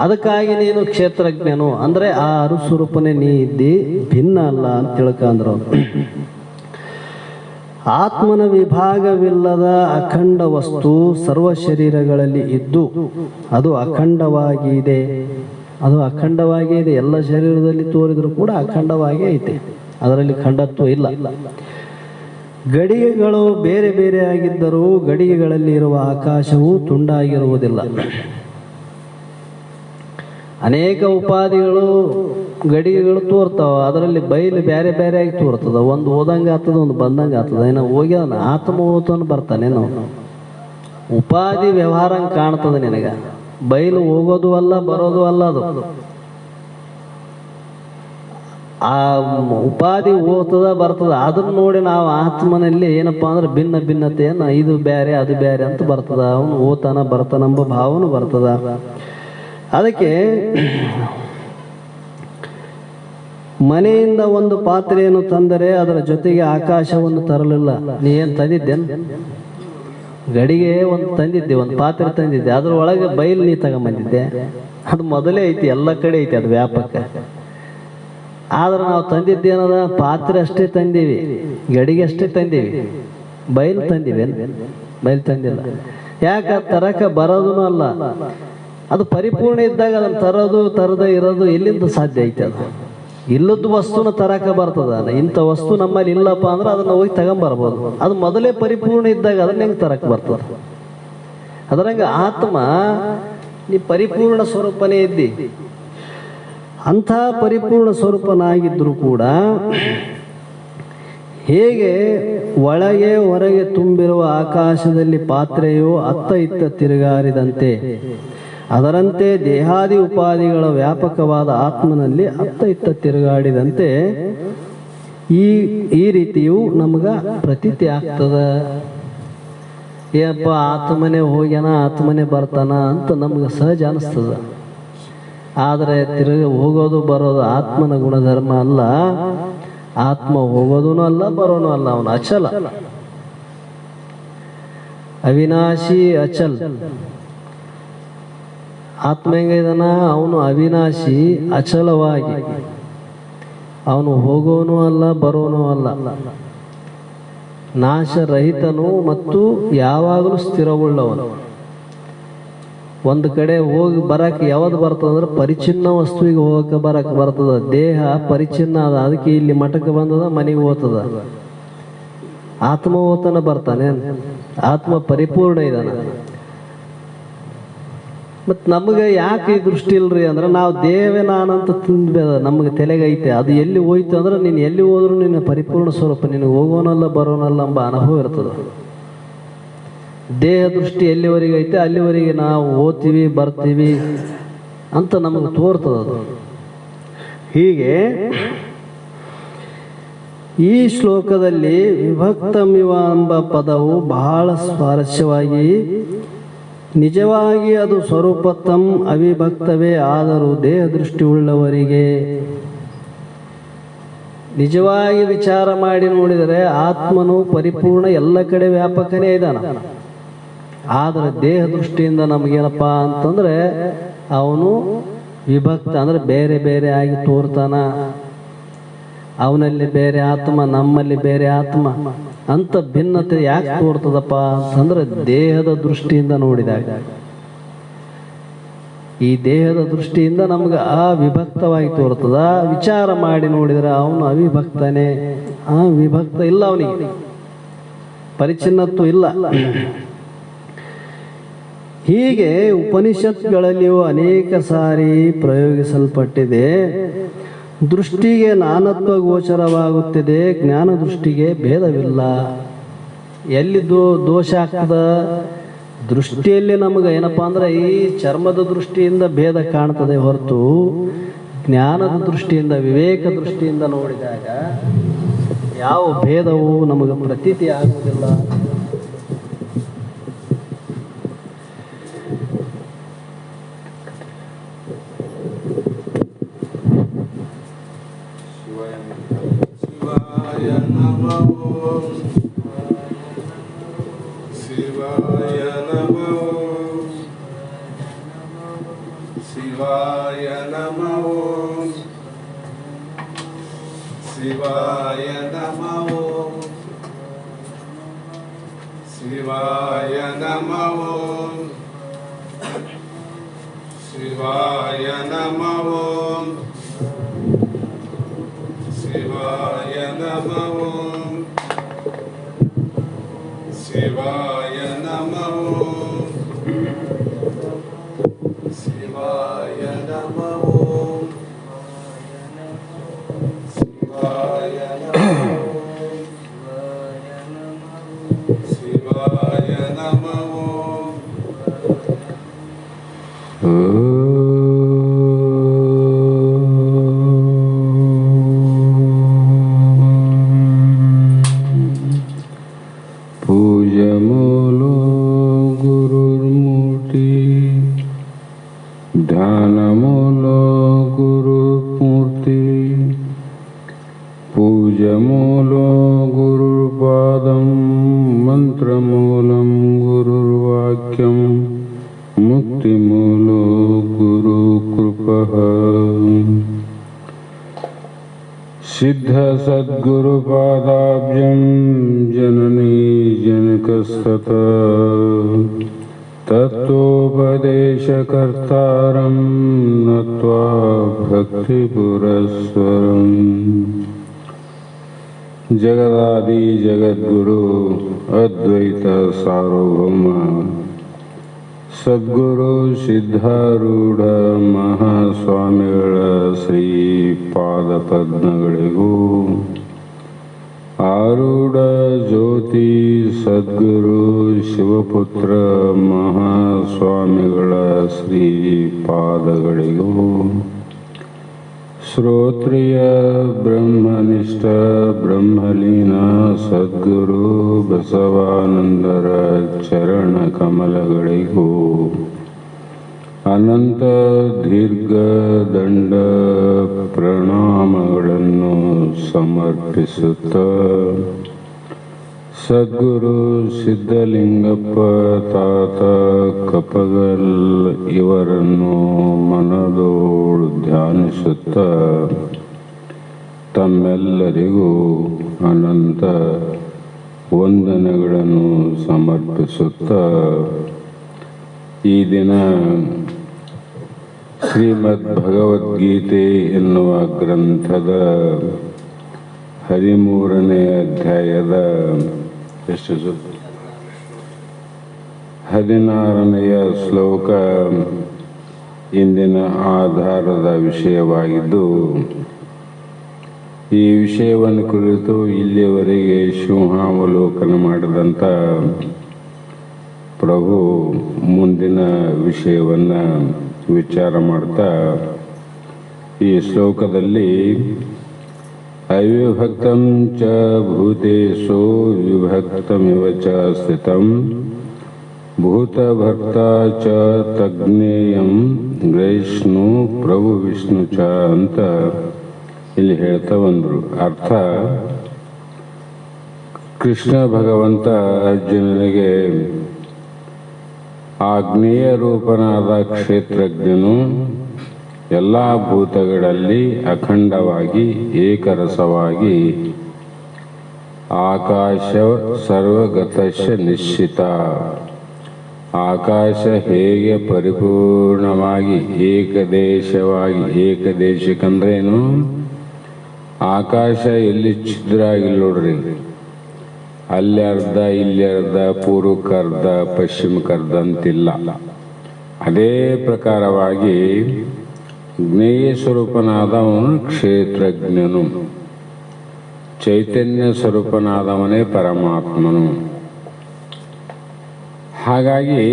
ಅದಕ್ಕಾಗಿ ನೀನು ಕ್ಷೇತ್ರಜ್ಞನು ಅಂದ್ರೆ ಆ ಅರುಸ್ವರೂಪನೇ ನೀ ಇದ್ದಿ, ಭಿನ್ನ ಅಲ್ಲ ಅಂತ ತಿಳ್ಕಂದ್ರು. ಆತ್ಮನ ವಿಭಾಗವಿಲ್ಲದ ಅಖಂಡ ವಸ್ತು ಸರ್ವ ಶರೀರಗಳಲ್ಲಿ ಇದ್ದು ಅದು ಅಖಂಡವಾಗಿದೆ. ಅದು ಅಖಂಡವಾಗಿ ಇದೆ. ಎಲ್ಲ ಶರೀರದಲ್ಲಿ ತೋರಿದ್ರು ಕೂಡ ಅಖಂಡವಾಗಿ ಐತೆ, ಅದರಲ್ಲಿ ಖಂಡತ್ವ ಇಲ್ಲ. ಗಡಿಗೆಗಳು ಬೇರೆ ಬೇರೆ ಆಗಿದ್ದರೂ ಗಡಿಗೆಗಳಲ್ಲಿ ಇರುವ ಆಕಾಶವು ತುಂಡಾಗಿರುವುದಿಲ್ಲ. ಅನೇಕ ಉಪಾಧಿಗಳು ಗಡಿಗೆಗಳು ತೋರ್ತಾವ, ಅದರಲ್ಲಿ ಬಯಲು ಬೇರೆ ಬೇರೆ ಆಗಿ ತೋರ್ತದ. ಒಂದು ಓದಂಗ ಆಗ್ತದ, ಒಂದು ಬಂದಂಗ ಆಗ್ತದ. ಏನೋ ಹೋಗ್ಯಾನ ಆತ್ಮ ಓದೋನು ಬರ್ತಾನೇನೋ. ಉಪಾಧಿ ವ್ಯವಹಾರ ಕಾಣ್ತದ ನಿನಗ, ಬಯಲು ಹೋಗೋದು ಅಲ್ಲ, ಬರೋದು ಅಲ್ಲ. ಅದು ಆ ಉಪಾಧಿ ಓದ್ತದ ಬರ್ತದ. ಅದನ್ನ ನೋಡಿ ನಾವು ಆತ್ಮನಲ್ಲಿ ಏನಪ್ಪಾ ಅಂದ್ರೆ ಭಿನ್ನ ಭಿನ್ನತೆಯನ್ನ, ಇದು ಬೇರೆ ಅದು ಬೇರೆ ಅಂತ ಬರ್ತದ. ಅವನು ಓತಾನ ಬರ್ತಾನೆಂಬ ಭಾವನು ಬರ್ತದ. ಅದಕ್ಕೆ ಮನೆಯಿಂದ ಒಂದು ಪಾತ್ರೆಯನ್ನು ತಂದರೆ ಅದರ ಜೊತೆಗೆ ಆಕಾಶವನ್ನು ತರಲಿಲ್ಲ. ನೀ ಏನ್ ತಂದಿದ್ದೇನು? ಗಡಿಗೆ ಒಂದು ತಂದಿದ್ದೆ, ಒಂದು ಪಾತ್ರೆ ತಂದಿದ್ದೆ, ಅದ್ರ ಒಳಗೆ ಬಯಲು ನೀ ತಗೊಂಬಂದಿದ್ದೆ. ಅದು ಮೊದಲೇ ಐತಿ, ಎಲ್ಲ ಕಡೆ ಐತಿ, ಅದು ವ್ಯಾಪಕ. ಆದ್ರೆ ನಾವು ತಂದಿದ್ದೇನದ ಪಾತ್ರೆ ಅಷ್ಟೇ ತಂದೀವಿ, ಗಡಿಗೆ ಅಷ್ಟೇ ತಂದೀವಿ, ಬಯಲು ತಂದೀವಿ? ಬಯಲು ತಂದಿಲ್ಲ. ಯಾಕೆ? ತರಕ ಬರೋದೂ ಅಲ್ಲ. ಅದು ಪರಿಪೂರ್ಣ ಇದ್ದಾಗ ಅದನ್ನು ತರದೇ ಇರೋದು ಎಲ್ಲಿಂದ ಸಾಧ್ಯ ಐತೆ? ಅದು ಇಲ್ಲದ ವಸ್ತುನ ತರಕ ಬರ್ತದ. ಇಂಥ ವಸ್ತು ನಮ್ಮಲ್ಲಿ ಇಲ್ಲಪ್ಪ ಅಂದ್ರೆ ಅದನ್ನ ಹೋಗಿ ತಗೊಂಬರ್ಬೋದು. ಅದು ಮೊದಲೇ ಪರಿಪೂರ್ಣ ಇದ್ದಾಗ ಅದನ್ನ ಹೆಂಗೆ ತರಕ ಬರ್ತದ? ಅದರಂಗ ಆತ್ಮ ನೀ ಪರಿಪೂರ್ಣ ಸ್ವರೂಪನೇ ಇದ್ದಿ. ಅಂಥ ಪರಿಪೂರ್ಣ ಸ್ವರೂಪನಾಗಿದ್ದರೂ ಕೂಡ ಹೇಗೆ ಒಳಗೆ ಹೊರಗೆ ತುಂಬಿರುವ ಆಕಾಶದಲ್ಲಿ ಪಾತ್ರೆಯು ಅತ್ತ ಇತ್ತ ತಿರುಗಾರಿದಂತೆ, ಅದರಂತೆ ದೇಹಾದಿ ಉಪಾಧಿಗಳ ವ್ಯಾಪಕವಾದ ಆತ್ಮನಲ್ಲಿ ಅತ್ತ ಇತ್ತ ತಿರುಗಾಡಿದಂತೆ ಈ ರೀತಿಯು ನಮಗ ಪ್ರತೀತಿ ಆಗ್ತದ. ಏನಪ್ಪ, ಆತ್ಮನೇ ಹೋಗ್ಯಾನ, ಆತ್ಮನೇ ಬರ್ತಾನ ಅಂತ ನಮ್ಗೆ ಸಹಜ ಅನಿಸ್ತದ. ಆದರೆ ಹೋಗೋದು ಬರೋದು ಆತ್ಮನ ಗುಣಧರ್ಮ ಅಲ್ಲ. ಆತ್ಮ ಹೋಗೋದೂ ಅಲ್ಲ, ಬರೋನು ಅಲ್ಲ. ಅವನು ಅಚಲ, ಅವಿನಾಶಿ, ಅಚಲ್. ಆತ್ಮ ಹೆಂಗಿದಾನ? ಅವನು ಅವಿನಾಶಿ, ಅಚಲವಾಗಿ. ಅವನು ಹೋಗೋನು ಅಲ್ಲ, ಬರೋನು ಅಲ್ಲ. ನಾಶರಹಿತನು ಮತ್ತು ಯಾವಾಗಲೂ ಸ್ಥಿರವುಳ್ಳವನು. ಒಂದು ಕಡೆ ಹೋಗಿ ಬರಕ್ಕೆ ಯಾವ್ದು ಬರ್ತದಂದ್ರೆ ಪರಿಚಿನ್ನ ವಸ್ತುವಿಗೆ ಹೋಗಕ್ಕೆ ಬರಕ್ಕೆ ಬರ್ತದ. ದೇಹ ಪರಿಚಿನ್ನ ಅದ, ಅದಕ್ಕೆ ಇಲ್ಲಿ ಮಠಕ್ಕೆ ಬಂದದ, ಮನೆಗೆ ಹೋಗ್ತದ. ಆತ್ಮ ಓತನ ಬರ್ತಾನೆ, ಆತ್ಮ ಪರಿಪೂರ್ಣ ಇದಾನ. ಮತ್ತು ನಮಗೆ ಯಾಕೆ ಈ ದೃಷ್ಟಿ ಇಲ್ರಿ ಅಂದ್ರೆ ನಾವು ದೇವೇ ನಾನಂತ ತಿಂದ ನಮಗೆ ತಲೆಗೈತೆ. ಅದು ಎಲ್ಲಿ ಹೋಯ್ತು ಅಂದ್ರೆ ನೀನು ಎಲ್ಲಿ ಹೋದ್ರು ನಿನ್ನ ಪರಿಪೂರ್ಣ ಸ್ವರೂಪ, ನಿನಗೆ ಹೋಗೋನಲ್ಲ ಬರೋನಲ್ಲ ಎಂಬ ಅನುಭವ ಇರ್ತದೆ. ದೇಹ ದೃಷ್ಟಿ ಎಲ್ಲಿವರೆಗೆ ಐತೆ ಅಲ್ಲಿವರೆಗೆ ನಾವು ಓದ್ತೀವಿ ಬರ್ತೀವಿ ಅಂತ ನಮಗೆ ತೋರ್ತದದು. ಹೀಗೆ ಈ ಶ್ಲೋಕದಲ್ಲಿ ವಿಭಕ್ತಮಿವ ಎಂಬ ಪದವು ಬಹಳ ಸ್ವಾರಸ್ಯವಾಗಿ, ನಿಜವಾಗಿ ಅದು ಸ್ವರೂಪತಂ ಅವಿಭಕ್ತವೇ ಆದರೂ ದೇಹ ದೃಷ್ಟಿ ಉಳ್ಳವರಿಗೆ ನಿಜವಾಗಿ ವಿಚಾರ ಮಾಡಿ ನೋಡಿದರೆ ಆತ್ಮನು ಪರಿಪೂರ್ಣ ಎಲ್ಲ ಕಡೆ ವ್ಯಾಪಕನೇ ಇದ್ದಾನ. ಆದರೆ ದೇಹ ದೃಷ್ಟಿಯಿಂದ ನಮಗೇನಪ್ಪ ಅಂತಂದ್ರೆ ಅವನು ವಿಭಕ್ತ ಅಂದ್ರೆ ಬೇರೆ ಬೇರೆ ಆಗಿ ತೋರ್ತಾನ. ಅವನಲ್ಲಿ ಬೇರೆ ಆತ್ಮ, ನಮ್ಮಲ್ಲಿ ಬೇರೆ ಆತ್ಮ ಅಂತ ಭಿನ್ನತೆ ಯಾಕೆ ತೋರ್ತದಪ್ಪ ಅಂತಂದ್ರೆ ದೇಹದ ದೃಷ್ಟಿಯಿಂದ ನೋಡಿದಾಗ. ಈ ದೇಹದ ದೃಷ್ಟಿಯಿಂದ ನಮ್ಗೆ ಅವಿಭಕ್ತವಾಗಿ ತೋರ್ತದ. ವಿಚಾರ ಮಾಡಿ ನೋಡಿದ್ರೆ ಅವನು ಅವಿಭಕ್ತನೇ, ವಿಭಕ್ತ ಇಲ್ಲ, ಅವನಿಗೆ ಪರಿಚಿನ್ನತ್ವ ಇಲ್ಲ. ಹೀಗೆ ಉಪನಿಷತ್ಗಳಲ್ಲಿಯೂ ಅನೇಕ ಸಾರಿ ಪ್ರಯೋಗಿಸಲ್ಪಟ್ಟಿದೆ. ದೃಷ್ಟಿಗೆ ನಾನತ್ವ ಗೋಚರವಾಗುತ್ತಿದೆ, ಜ್ಞಾನ ದೃಷ್ಟಿಗೆ ಭೇದವಿಲ್ಲ. ಎಲ್ಲಿ ದೋಷ ಆಗ್ತದ? ದೃಷ್ಟಿಯಲ್ಲಿ ನಮಗೆ ಏನಪ್ಪ ಅಂದ್ರೆ ಈ ಚರ್ಮದ ದೃಷ್ಟಿಯಿಂದ ಭೇದ ಕಾಣ್ತದೆ ಹೊರತು ಜ್ಞಾನದ ದೃಷ್ಟಿಯಿಂದ, ವಿವೇಕ ದೃಷ್ಟಿಯಿಂದ ನೋಡಿದಾಗ ಯಾವ ಭೇದವು ನಮಗೆ ಪ್ರತೀತಿ ಆಗುವುದಿಲ್ಲ. ಶಿವಾಯ ನಮಃ ಶಿವಾಯ ನಮಃ ಶಿವಾಯ ನಮಃ ಶಿವಾಯ ನಮಃ ಶಿವಾಯ ನಮಃ ಶಿವಾಯ ನಮಃ ಶಿವಾಯ ನಮಃ ಶಿವಾಯ ನಮಃ ಶಿವಾಯ ನಮಃ. पूजमूलो गुरुर्मूर्ति ध्यानमूलो गुरुमूर्ति पूजमूलो गुरुर्पादं मंत्रमूलं गुरुर्वाक्यं मुक्तिमूलो गुरुकृपः सिद्ध सद्गुरुपादाब्जं जननी जनकस्ततः तत्त्वोपदेशकर्तारं नत्वा भक्तिपुरस्सरम् जगदादि जगद्गुरु अद्वैत सार्वभौम सद्गुರು ಸಿದ್ಧಾರೂಢ ಮಹಾಸ್ವಾಮಿಗಳ ಶ್ರೀ ಪಾದಪದ್ಮಗಳಿಗೂ ಆರೂಢ ಜ್ಯೋತಿ ಸದ್ಗುರು ಶಿವಪುತ್ರ ಮಹಾಸ್ವಾಮಿಗಳ ಶ್ರೀ ಪಾದಗಳಿಗೂ ಶ್ರೋತ್ರಿಯ ಬ್ರಹ್ಮನಿಷ್ಠ ಬ್ರಹ್ಮಲೀನ ಸದ್ಗುರು ಬಸವಾನಂದರ ಚರಣ ಕಮಲಗಳಿಗೂ ಅನಂತ ದೀರ್ಘ ದಂಡ ಪ್ರಣಾಮಗಳನ್ನು ಸಮರ್ಪಿಸುತ್ತ ಸದ್ಗುರು ಸಿದ್ಧಲಿಂಗಪ್ಪ ತಾತ ಕಪಗಲ್ ಇವರನ್ನು ಮನದೋಳು ಧ್ಯಾನಿಸುತ್ತ ತಮ್ಮೆಲ್ಲರಿಗೂ ಅನಂತ ವಂದನೆಗಳನ್ನು ಸಮರ್ಪಿಸುತ್ತ ಈ ದಿನ ಶ್ರೀಮದ್ ಭಗವದ್ಗೀತೆ ಎನ್ನುವ ಗ್ರಂಥದ 13ನೇ ಅಧ್ಯಾಯದ 16ನೆಯ ಶ್ಲೋಕ ಇಂದಿನ ಆಧಾರದ ವಿಷಯವಾಗಿದ್ದು, ಈ ವಿಷಯವನ್ನು ಕುರಿತು ಇಲ್ಲಿಯವರೆಗೆ ಸಿಂಹಾವಲೋಕನ ಮಾಡಿದಂಥ ಪ್ರಭು ಮುಂದಿನ ವಿಷಯವನ್ನು ವಿಚಾರ ಮಾಡ್ತಾ ಈ ಶ್ಲೋಕದಲ್ಲಿ ಅವಿಭಕ್ತಂ ಚ ಭೂತೇಷು ವಿಭಕ್ತಮಿವ ಚ ಸ್ಥಿತಂ ಭೂತಭರ್ತ ಚ ತಜ್ಞೇಯಂ ಗ್ರಹಿಷ್ಣು ಪ್ರಭು ವಿಷ್ಣು ಚ ಅಂತ ಇಲ್ಲಿ ಹೇಳ್ತಾ ಬಂದರು. ಅರ್ಥ, ಕೃಷ್ಣ ಭಗವಂತ ಅರ್ಜುನನಿಗೆ ಆಗ್ನೇಯ ರೂಪನಾದ ಕ್ಷೇತ್ರಜ್ಞನು ಎಲ್ಲ ಭೂತಗಳಲ್ಲಿ ಅಖಂಡವಾಗಿ ಏಕರಸವಾಗಿ ಆಕಾಶ ಸರ್ವಗತಶ್ಚ ನಿಶ್ಚಿತ, ಆಕಾಶ ಹೇಗೆ ಪರಿಪೂರ್ಣವಾಗಿ ಏಕದೇಶವಾಗಿ, ಏಕದೇಶಕ್ಕಂದ್ರೇನು, ಆಕಾಶ ಎಲ್ಲಿ ಛಿದ್ರ ಆಗಿಲ್ಲ ನೋಡ್ರಿ, ಅಲ್ಲಿ ಅರ್ಧ ಇಲ್ಲಿ ಅರ್ಧ ಪೂರ್ವಕ್ಕರ್ಧ ಪಶ್ಚಿಮಕ್ಕರ್ಧ ಅಂತಿಲ್ಲ. ಅದೇ ಪ್ರಕಾರವಾಗಿ ಜ್ಞೇಯ ಸ್ವರೂಪನಾದವನು ಕ್ಷೇತ್ರಜ್ಞನು, ಚೈತನ್ಯ ಸ್ವರೂಪನಾದವನೇ ಪರಮಾತ್ಮನು. ಹಾಗಾಗಿ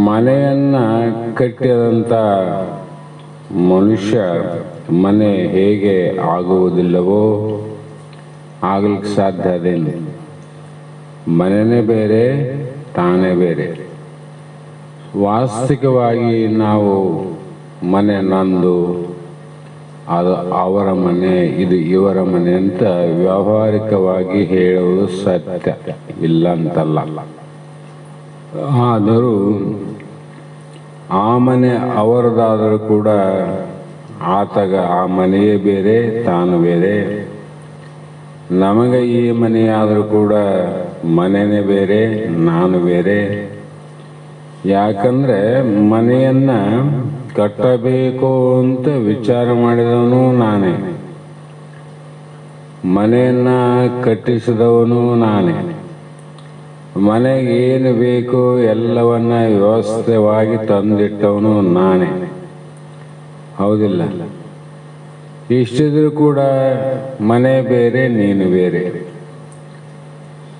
ಮನೆಯನ್ನು ಕಟ್ಟಿದಂಥ ಮನುಷ್ಯ ಮನೆ ಹೇಗೆ ಆಗುವುದಿಲ್ಲವೋ ಆಗಲಿಕ್ಕೆ ಸಾಧ್ಯ ಅದೇನು, ಮನೆಯೇ ಬೇರೆ ತಾನೇ ಬೇರೆ. ವಾಸ್ತವಿಕವಾಗಿ ನಾವು ಮನೆ ನಂದು, ಅದು ಅವರ ಮನೆ, ಇದು ಇವರ ಮನೆ ಅಂತ ವ್ಯಾವಹಾರಿಕವಾಗಿ ಹೇಳುವುದು ಸತ್ಯ, ಇಲ್ಲ ಅಂತಲ್ಲ. ಆದರೂ ಆ ಮನೆ ಅವರದಾದರೂ ಕೂಡ ಆತಗ ಆ ಮನೆಯೇ ಬೇರೆ ತಾನು ಬೇರೆ. ನಮಗೆ ಈ ಮನೆಯಾದರೂ ಕೂಡ ಮನೆಯೇ ಬೇರೆ ನಾನು ಬೇರೆ. ಯಾಕಂದರೆ ಮನೆಯನ್ನು ಕಟ್ಟಬೇಕು ಅಂತ ವಿಚಾರ ಮಾಡಿದವನು ನಾನೇ, ಮನೆಯನ್ನು ಕಟ್ಟಿಸಿದವನು ನಾನೇ, ಮನೆಗೆ ಏನು ಬೇಕು ಎಲ್ಲವನ್ನ ವ್ಯವಸ್ಥೆವಾಗಿ ತಂದಿಟ್ಟವನು ನಾನೇ. ಹೌದಿಲ್ಲ? ಇಷ್ಟಿದ್ರೂ ಕೂಡ ಮನೆ ಬೇರೆ ನೀನು ಬೇರೆ.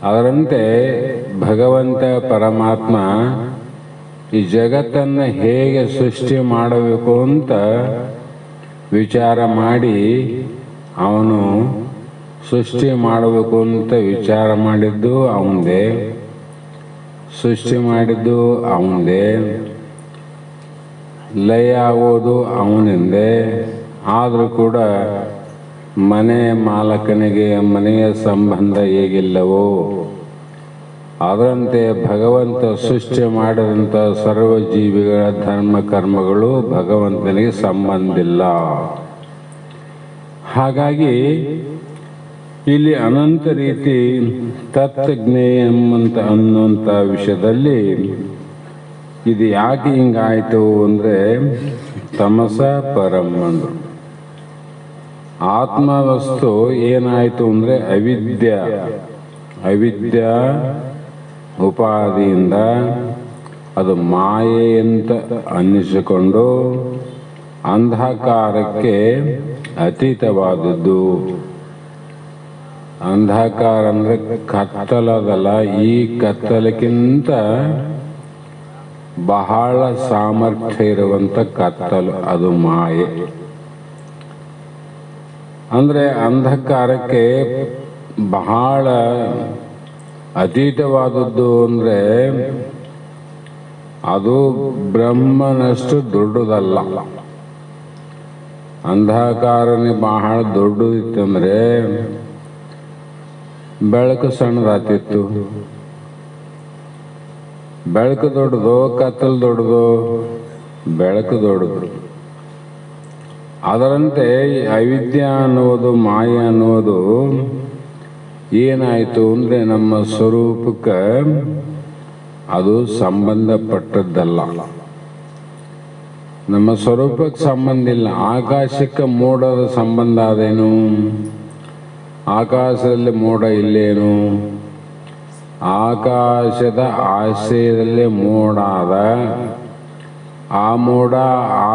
ಅದರಂತೆ ಭಗವಂತ ಪರಮಾತ್ಮ ಈ ಜಗತ್ತನ್ನು ಹೇಗೆ ಸೃಷ್ಟಿ ಮಾಡಬೇಕು ಅಂತ ವಿಚಾರ ಮಾಡಿ ಅವನು ಸೃಷ್ಟಿ ಮಾಡಬೇಕು ಅಂತ ವಿಚಾರ ಮಾಡಿದ್ದು ಅವನದೇ, ಸೃಷ್ಟಿ ಮಾಡಿದ್ದು ಅವನದೇ, ಲಯ ಆಗೋದು ಅವನಿಂದೇ. ಆದರೂ ಕೂಡ ಮನೆ ಮಾಲಕನಿಗೆ ಮನೆಯ ಸಂಬಂಧ ಹೇಗಿಲ್ಲವೋ ಅದರಂತೆ ಭಗವಂತ ಸೃಷ್ಟಿ ಮಾಡಿದಂಥ ಸರ್ವ ಜೀವಿಗಳ ಧರ್ಮ ಕರ್ಮಗಳು ಭಗವಂತನಿಗೆ ಸಂಬಂಧಿಲ್ಲ. ಹಾಗಾಗಿ ಇಲ್ಲಿ ಅನಂತ ರೀತಿ ತತ್ವಜ್ಞೇಯಂ ಅಂತ ಅನ್ನುವಂಥ ವಿಷಯದಲ್ಲಿ ಇದು ಯಾಕೆ ಹಿಂಗಾಯಿತು ಅಂದರೆ ತಮಸ ಪರಂ ಅಂದರು. ಆತ್ಮವಸ್ತು ಏನಾಯಿತು ಅಂದರೆ ಅವಿದ್ಯ ಉಪಾದಿಯಿಂದ ಅದು ಮಾಯೆ ಅಂತ ಅನ್ನಿಸಿಕೊಂಡು ಅಂಧಕಾರಕ್ಕೆ ಅತೀತವಾದದ್ದು. ಅಂಧಕಾರ ಅಂದರೆ ಕತ್ತಲದಲ್ಲ, ಈ ಕತ್ತಲಕ್ಕಿಂತ ಬಹಳ ಸಾಮರ್ಥ್ಯ ಇರುವಂಥ ಕತ್ತಲು, ಅದು ಮಾಯೆ. ಅಂದರೆ ಅಂಧಕಾರಕ್ಕೆ ಬಹಳ ಅತೀತವಾದದ್ದು ಅಂದರೆ ಅದು ಬ್ರಹ್ಮನಷ್ಟು ದೊಡ್ಡದಲ್ಲ. ಅಂಧಕಾರನೇ ಬಹಳ ದೊಡ್ಡದಿತ್ತಂದರೆ ಬೆಳಕು ಸಣ್ಣದಾತಿತ್ತು. ಬೆಳಕು ದೊಡ್ಡದು, ಕತ್ತಲು ದೊಡ್ಡದು, ಬೆಳಕು ದೊಡ್ಡದು. ಅದರಂತೆ ಅವಿದ್ಯ ಅನ್ನೋದು, ಮಾಯ ಅನ್ನೋದು ಏನಾಯಿತು ಅಂದರೆ ನಮ್ಮ ಸ್ವರೂಪಕ್ಕೆ ಅದು ಸಂಬಂಧಪಟ್ಟದ್ದಲ್ಲ. ನಮ್ಮ ಸ್ವರೂಪಕ್ಕೆ ಸಂಬಂಧ ಇಲ್ಲ. ಆಕಾಶಕ್ಕೆ ಮೋಡದ ಸಂಬಂಧ ಅದೇನು? ಆಕಾಶದಲ್ಲಿ ಮೋಡ ಇಲ್ಲೇನು? ಆಕಾಶದ ಆಶ್ರಯದಲ್ಲೇ ಮೋಡ ಅದ. ಆ ಮೋಡ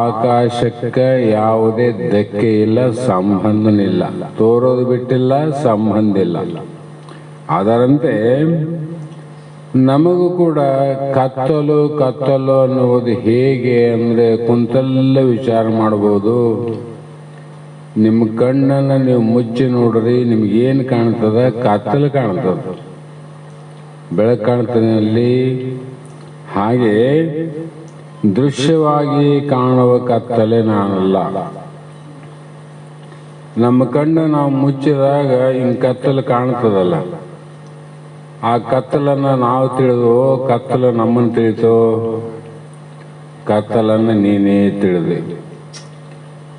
ಆಕಾಶಕ್ಕೆ ಯಾವುದೇ ಧಕ್ಕೆ ಇಲ್ಲ, ಸಂಬಂಧನಿಲ್ಲ. ತೋರೋದು ಬಿಟ್ಟಿಲ್ಲ, ಸಂಬಂಧ ಇಲ್ಲ. ಅದರಂತೆ ನಮಗೂ ಕೂಡ ಕತ್ತಲು ಕತ್ತಲು ಅನ್ನುವುದು ಹೇಗೆ ಅಂದರೆ ಕುಂತಲ್ಲ ವಿಚಾರ ಮಾಡ್ಬೋದು. ನಿಮ್ಮ ಕಣ್ಣನ್ನು ನೀವು ಮುಚ್ಚಿ ನೋಡ್ರಿ, ನಿಮ್ಗೇನು ಕಾಣ್ತದ? ಕತ್ತಲು ಕಾಣ್ತದ, ಬೆಳಕು ಕಾಣ್ತದೆ ಅಲ್ಲಿ. ಹಾಗೆ ದೃಶ್ಯವಾಗಿ ಕಾಣುವ ಕತ್ತಲೆ ನಾನಲ್ಲ. ನಮ್ಮ ಕಣ್ಣು ನಾವು ಮುಚ್ಚಿದಾಗ ಹಿಂಗೆ ಕತ್ತಲು ಕಾಣ್ತದಲ್ಲ, ಆ ಕತ್ತಲನ್ನು ನಾವು ತಿಳಿದು ಕತ್ತಲು ನಮ್ಮನ್ನು ತಿಳಿತೋ? ಕತ್ತಲನ್ನು ನೀನೇ ತಿಳಿದೆ.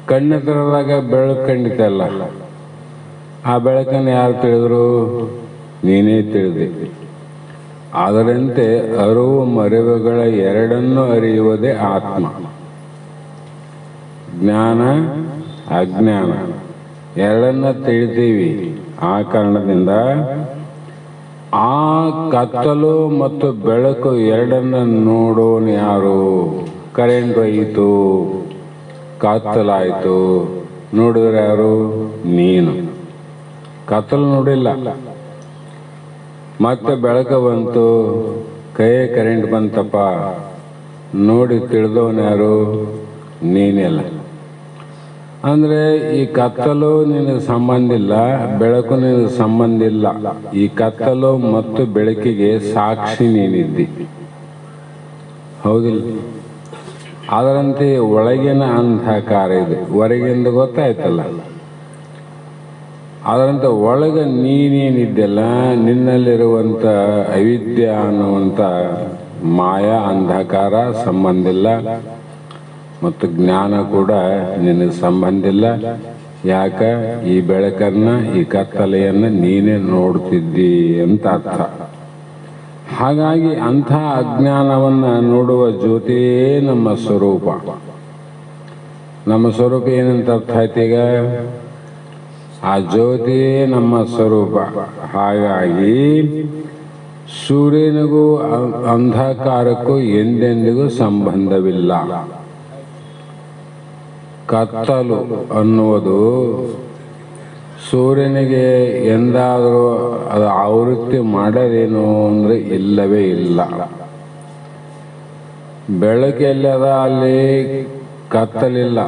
ಕಣ್ಣು ತೆರೆದಾಗ ಬೆಳಕು ಕಂಡಿತಲ್ಲ, ಆ ಬೆಳಕನ್ನು ಯಾರು ತಿಳಿದ್ರು? ನೀನೇ ತಿಳಿದೆ. ಅದರಂತೆ ಅರಿವು ಮರೆವುಗಳ ಎರಡನ್ನು ಅರಿಯುವುದೇ ಆತ್ಮ. ಜ್ಞಾನ ಅಜ್ಞಾನ ಎರಡನ್ನ ತಿಳಿತೀವಿ. ಆ ಕಾರಣದಿಂದ ಆ ಕತ್ತಲು ಮತ್ತು ಬೆಳಕು ಎರಡನ್ನ ನೋಡೋನು ಯಾರು? ಕರೆಂಟ್ ಹೋಯಿತು, ಕತ್ತಲಾಯಿತು, ನೋಡಿದ್ರೆ ಯಾರು? ನೀನು. ಕತ್ತಲು ನೋಡಿಲ್ಲ, ಮತ್ತೆ ಬೆಳಕು ಬಂತು, ಕೈ ಕರೆಂಟ್ ಬಂತಪ್ಪ, ನೋಡಿ ತಿಳಿದವನು ಯಾರು? ನೀನೆಲ್ಲ. ಅಂದರೆ ಈ ಕತ್ತಲು ನಿನಗೆ ಸಂಬಂಧ ಇಲ್ಲ, ಬೆಳಕು ನಿನಗೆ ಸಂಬಂಧ ಇಲ್ಲ. ಈ ಕತ್ತಲು ಮತ್ತು ಬೆಳಕಿಗೆ ಸಾಕ್ಷಿ ನೀನಿದ್ದಿ, ಹೌದಿಲ್ಲ? ಅದರಂತೆ ಒಳಗಿನ ಅಂಧಕಾರ ಇದೆ, ಹೊರಗಿಂದ ಗೊತ್ತಾಯ್ತಲ್ಲ. ಅದರಂತೆ ಒಳಗೆ ನೀನೇನಿದ್ದೆಲ್ಲ, ನಿನ್ನಲ್ಲಿರುವಂಥ ಅವಿದ್ಯೆ ಅನ್ನುವಂಥ ಮಾಯಾ ಅಂಧಕಾರ ಸಂಬಂಧ ಇಲ್ಲ, ಮತ್ತು ಜ್ಞಾನ ಕೂಡ ನಿನಗೆ ಸಂಬಂಧ ಇಲ್ಲ. ಯಾಕ? ಈ ಬೆಳಕನ್ನು, ಈ ಕತ್ತಲೆಯನ್ನು ನೀನೇ ನೋಡ್ತಿದ್ದಿ ಅಂತ ಅರ್ಥ. ಹಾಗಾಗಿ ಅಂಥ ಅಜ್ಞಾನವನ್ನು ನೋಡುವ ಜ್ಯೋತಿಯೇ ನಮ್ಮ ಸ್ವರೂಪ. ನಮ್ಮ ಸ್ವರೂಪ ಏನಂತ ಅರ್ಥ ಆಯ್ತೀಗ? ಆ ಜ್ಯೋತಿಯೇ ನಮ್ಮ ಸ್ವರೂಪ. ಹಾಗಾಗಿ ಸೂರ್ಯನಿಗೂ ಅಂಧಕಾರಕ್ಕೂ ಎಂದೆಂದಿಗೂ ಸಂಬಂಧವಿಲ್ಲ. ಕತ್ತಲು ಅನ್ನುವುದು ಸೂರ್ಯನಿಗೆ ಎಂದಾದರೂ ಅದು ಆವೃತ್ತಿ ಮಾಡೋದೇನು ಅಂದರೆ ಇಲ್ಲವೇ ಇಲ್ಲ. ಬೆಳಕೆಲ್ಲದ ಅಲ್ಲಿ ಕತ್ತಲಿಲ್ಲ.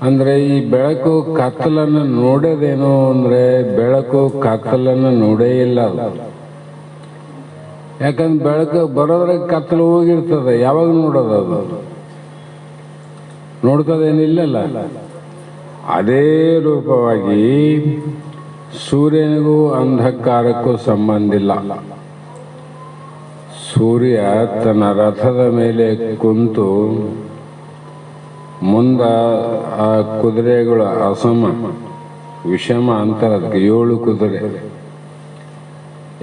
ಅಂದರೆ ಈ ಬೆಳಕು ಕತ್ತಲನ್ನು ನೋಡೋದೇನು ಅಂದರೆ ಬೆಳಕು ಕತ್ತಲನ್ನು ನೋಡೇ ಇಲ್ಲ. ಯಾಕಂದ್ರೆ ಬೆಳಕು ಬರೋದ್ರಾಗ ಕತ್ತಲು ಹೋಗಿರ್ತದೆ, ಯಾವಾಗ ನೋಡೋದು? ಅದು ನೋಡ್ತದೇನಿಲ್ಲಲ್ಲ. ಅದೇ ರೂಪವಾಗಿ ಸೂರ್ಯನಿಗೂ ಅಂಧಕಾರಕ್ಕೂ ಸಂಬಂಧ ಇಲ್ಲ. ಸೂರ್ಯ ತನ್ನ ರಥದ ಮೇಲೆ ಕುಂತು ಮುಂದ ಆ ಕುದುರೆಗಳು ಅಸಮ ವಿಷಮ ಅಂತಾರೆ, ಅದಕ್ಕೆ 7 ಕುದುರೆ,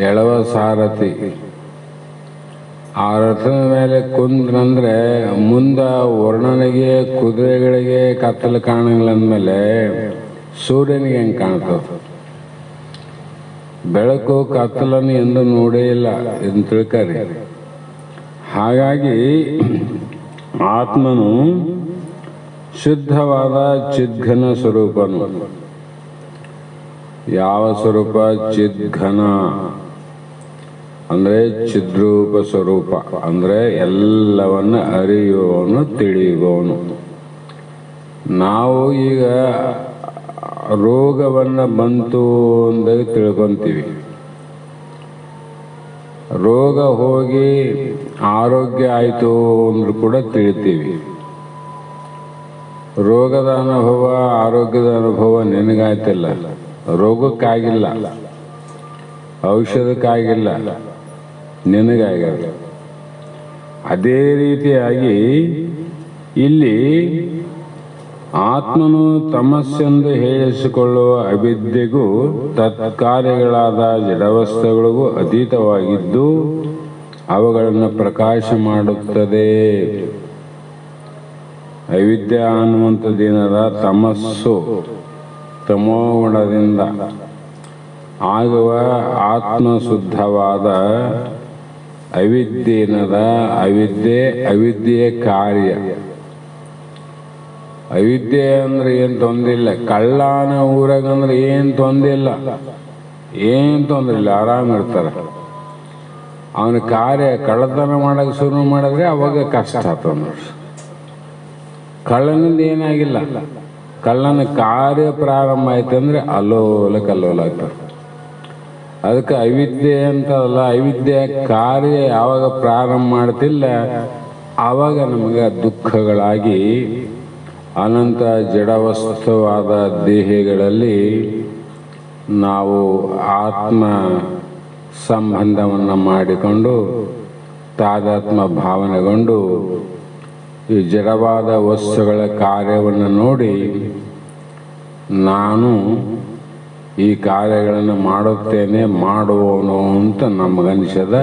ಎಳವ ಸಾರಥಿ. ಆ ರಥದ ಮೇಲೆ ಕುಂದ್ರಂದ್ರೆ ಮುಂದ ವರ್ಣನಿಗೆ ಕುದುರೆಗಳಿಗೆ ಕತ್ತಲು ಕಾಣಂಗಿಲ್ಲ ಅಂದಮೇಲೆ ಸೂರ್ಯನಿಗೆ ಹೆಂಗೆ ಕಾಣ್ತದೆ? ಬೆಳಕು ಕತ್ತಲನ್ನು ಎಂದು ನೋಡೇ ಇಲ್ಲ ಎಂದು ತಿಳ್ಕರಿ. ಹಾಗಾಗಿ ಆತ್ಮನು ಶುದ್ಧವಾದ ಚಿದ್ಘನ ಸ್ವರೂಪನು. ಯಾವ ಸ್ವರೂಪ? ಚಿದ್ಘನ ಅಂದರೆ ಚಿದ್ರೂಪ ಸ್ವರೂಪ, ಅಂದರೆ ಎಲ್ಲವನ್ನ ಅರಿಯುವವನು, ತಿಳಿಯುವವನು. ನಾವು ಈಗ ರೋಗವನ್ನು ಬಂತು ಅಂದಾಗ ತಿಳ್ಕೊಂತೀವಿ. ರೋಗ ಹೋಗಿ ಆರೋಗ್ಯ ಆಯಿತು ಅಂದ್ರೂ ಕೂಡ ತಿಳಿತೀವಿ. ರೋಗದ ಅನುಭವ, ಆರೋಗ್ಯದ ಅನುಭವ ನಿನಗಾಯ್ತಿಲ್ಲ, ರೋಗಕ್ಕಾಗಿಲ್ಲ, ಔಷಧಕ್ಕಾಗಿಲ್ಲ, ನಿನಗಾಗ್ಯದ. ಅದೇ ರೀತಿಯಾಗಿ ಇಲ್ಲಿ ಆತ್ಮನು ತಮಸ್ಸೆಂದು ಹೇಳಿಸಿಕೊಳ್ಳುವ ಅವಿದ್ಯೆಗೂ ತತ್ಕಾರ್ಯಗಳಾದ ಜಡವಸ್ತುಗಳಿಗೂ ಅತೀತವಾಗಿದ್ದು ಅವುಗಳನ್ನು ಪ್ರಕಾಶ ಮಾಡುತ್ತದೆ. ಅವಿದ್ಯ ಅನ್ನುವಂಥದ್ದೇನದ ತಮಸ್ಸು, ತಮೋಗುಣದಿಂದ ಆಗುವ ಆತ್ಮಶುದ್ಧವಾದ ಅವಿದ್ಯೆನದ ಅವಿದ್ಯೆಯ ಕಾರ್ಯ. ಅವಿದ್ಯೆ ಅಂದ್ರೆ ಏನು ತೊಂದಿಲ್ಲ. ಕಳ್ಳನ ಊರಾಗಂದ್ರೆ ಏನು ತೊಂದಿಲ್ಲ, ಏನು ತೊಂದ್ರೆ ಇಲ್ಲ, ಆರಾಮಿರ್ತಾರೆ. ಅವನ ಕಾರ್ಯ ಕಳ್ಳತನ ಮಾಡಕ್ಕೆ ಶುರು ಮಾಡಿದ್ರೆ ಅವಾಗ ಕಷ್ಟ ಆಗ್ತದೆ ನೋಡಿ. ಕಳ್ಳನಿಂದ ಏನಾಗಿಲ್ಲ, ಕಳ್ಳನ ಕಾರ್ಯ ಪ್ರಾರಂಭ ಆಯ್ತು ಅಂದ್ರೆ ಅಲ್ಲೋಲ ಕಲ್ಲೋಲ ಆಗ್ತದೆ. ಅದಕ್ಕೆ ಅವಿದ್ಯೆ ಅಂತಲ್ಲ, ಅವಿದ್ಯೆ ಕಾರ್ಯ ಯಾವಾಗ ಪ್ರಾರಂಭ ಮಾಡ್ತಿಲ್ಲ ಆವಾಗ ನಮಗೆ ದುಃಖಗಳಾಗಿ ಅನಂತ ಜಡವಸ್ತುವಾದ ದೇಹಗಳಲ್ಲಿ ನಾವು ಆತ್ಮ ಸಂಬಂಧವನ್ನು ಮಾಡಿಕೊಂಡು ತಾದಾತ್ಮ ಭಾವನೆಗೊಂಡು ಈ ಜಡವಾದ ವಸ್ತುಗಳ ಕಾರ್ಯವನ್ನು ನೋಡಿ ನಾನು ಈ ಕಾರ್ಯಗಳನ್ನು ಮಾಡುತ್ತೇನೆ, ಮಾಡುವವನು ಅಂತ ನಮಗನಿಸದ.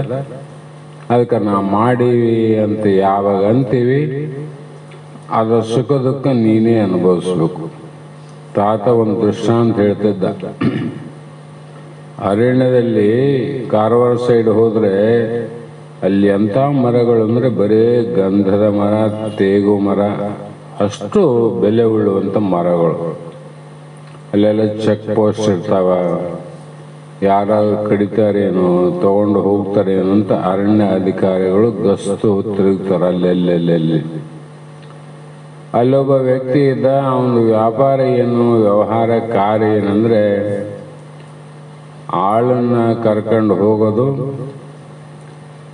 ಅದಕ್ಕೆ ನಾವು ಮಾಡೀವಿ ಅಂತ ಯಾವಾಗ ಅಂತೀವಿ ಅದರ ಸುಖ ದುಃಖ ನೀನೇ ಅನುಭವಿಸ್ಬೇಕು. ತಾತ ಒಂದು ದೃಷ್ಟಾಂತ ಹೇಳ್ತಿದ್ದ. ಅರಣ್ಯದಲ್ಲಿ ಕಾರವಾರ ಸೈಡ್ ಹೋದರೆ ಅಲ್ಲಿ ಎಂಥ ಮರಗಳು ಅಂದರೆ ಬರೀ ಗಂಧದ ಮರ, ತೇಗು ಮರ, ಅಷ್ಟು ಬೆಲೆ ಉಳ್ಳುವಂಥ ಮರಗಳು. ಅಲ್ಲೆಲ್ಲ ಚೆಕ್ ಪೋಸ್ಟ್ ಇರ್ತಾವ, ಯಾರು ಕಡಿತಾರೇನೋ ತಗೊಂಡು ಹೋಗ್ತಾರೇನೋ ಅಂತ ಅರಣ್ಯ ಅಧಿಕಾರಿಗಳು ಗಸ್ತು ತಿರುಗ್ತಾರೆ ಅಲ್ಲೆಲ್ಲೆಲ್ಲೆಲ್ಲಿ. ಅಲ್ಲೊಬ್ಬ ವ್ಯಕ್ತಿ ಇದ್ದ. ಅವನು ವ್ಯಾಪಾರ ಏನು, ವ್ಯವಹಾರ ಕಾರ್ಯ ಏನಂದರೆ ಆಳನ್ನು ಕರ್ಕೊಂಡು ಹೋಗೋದು,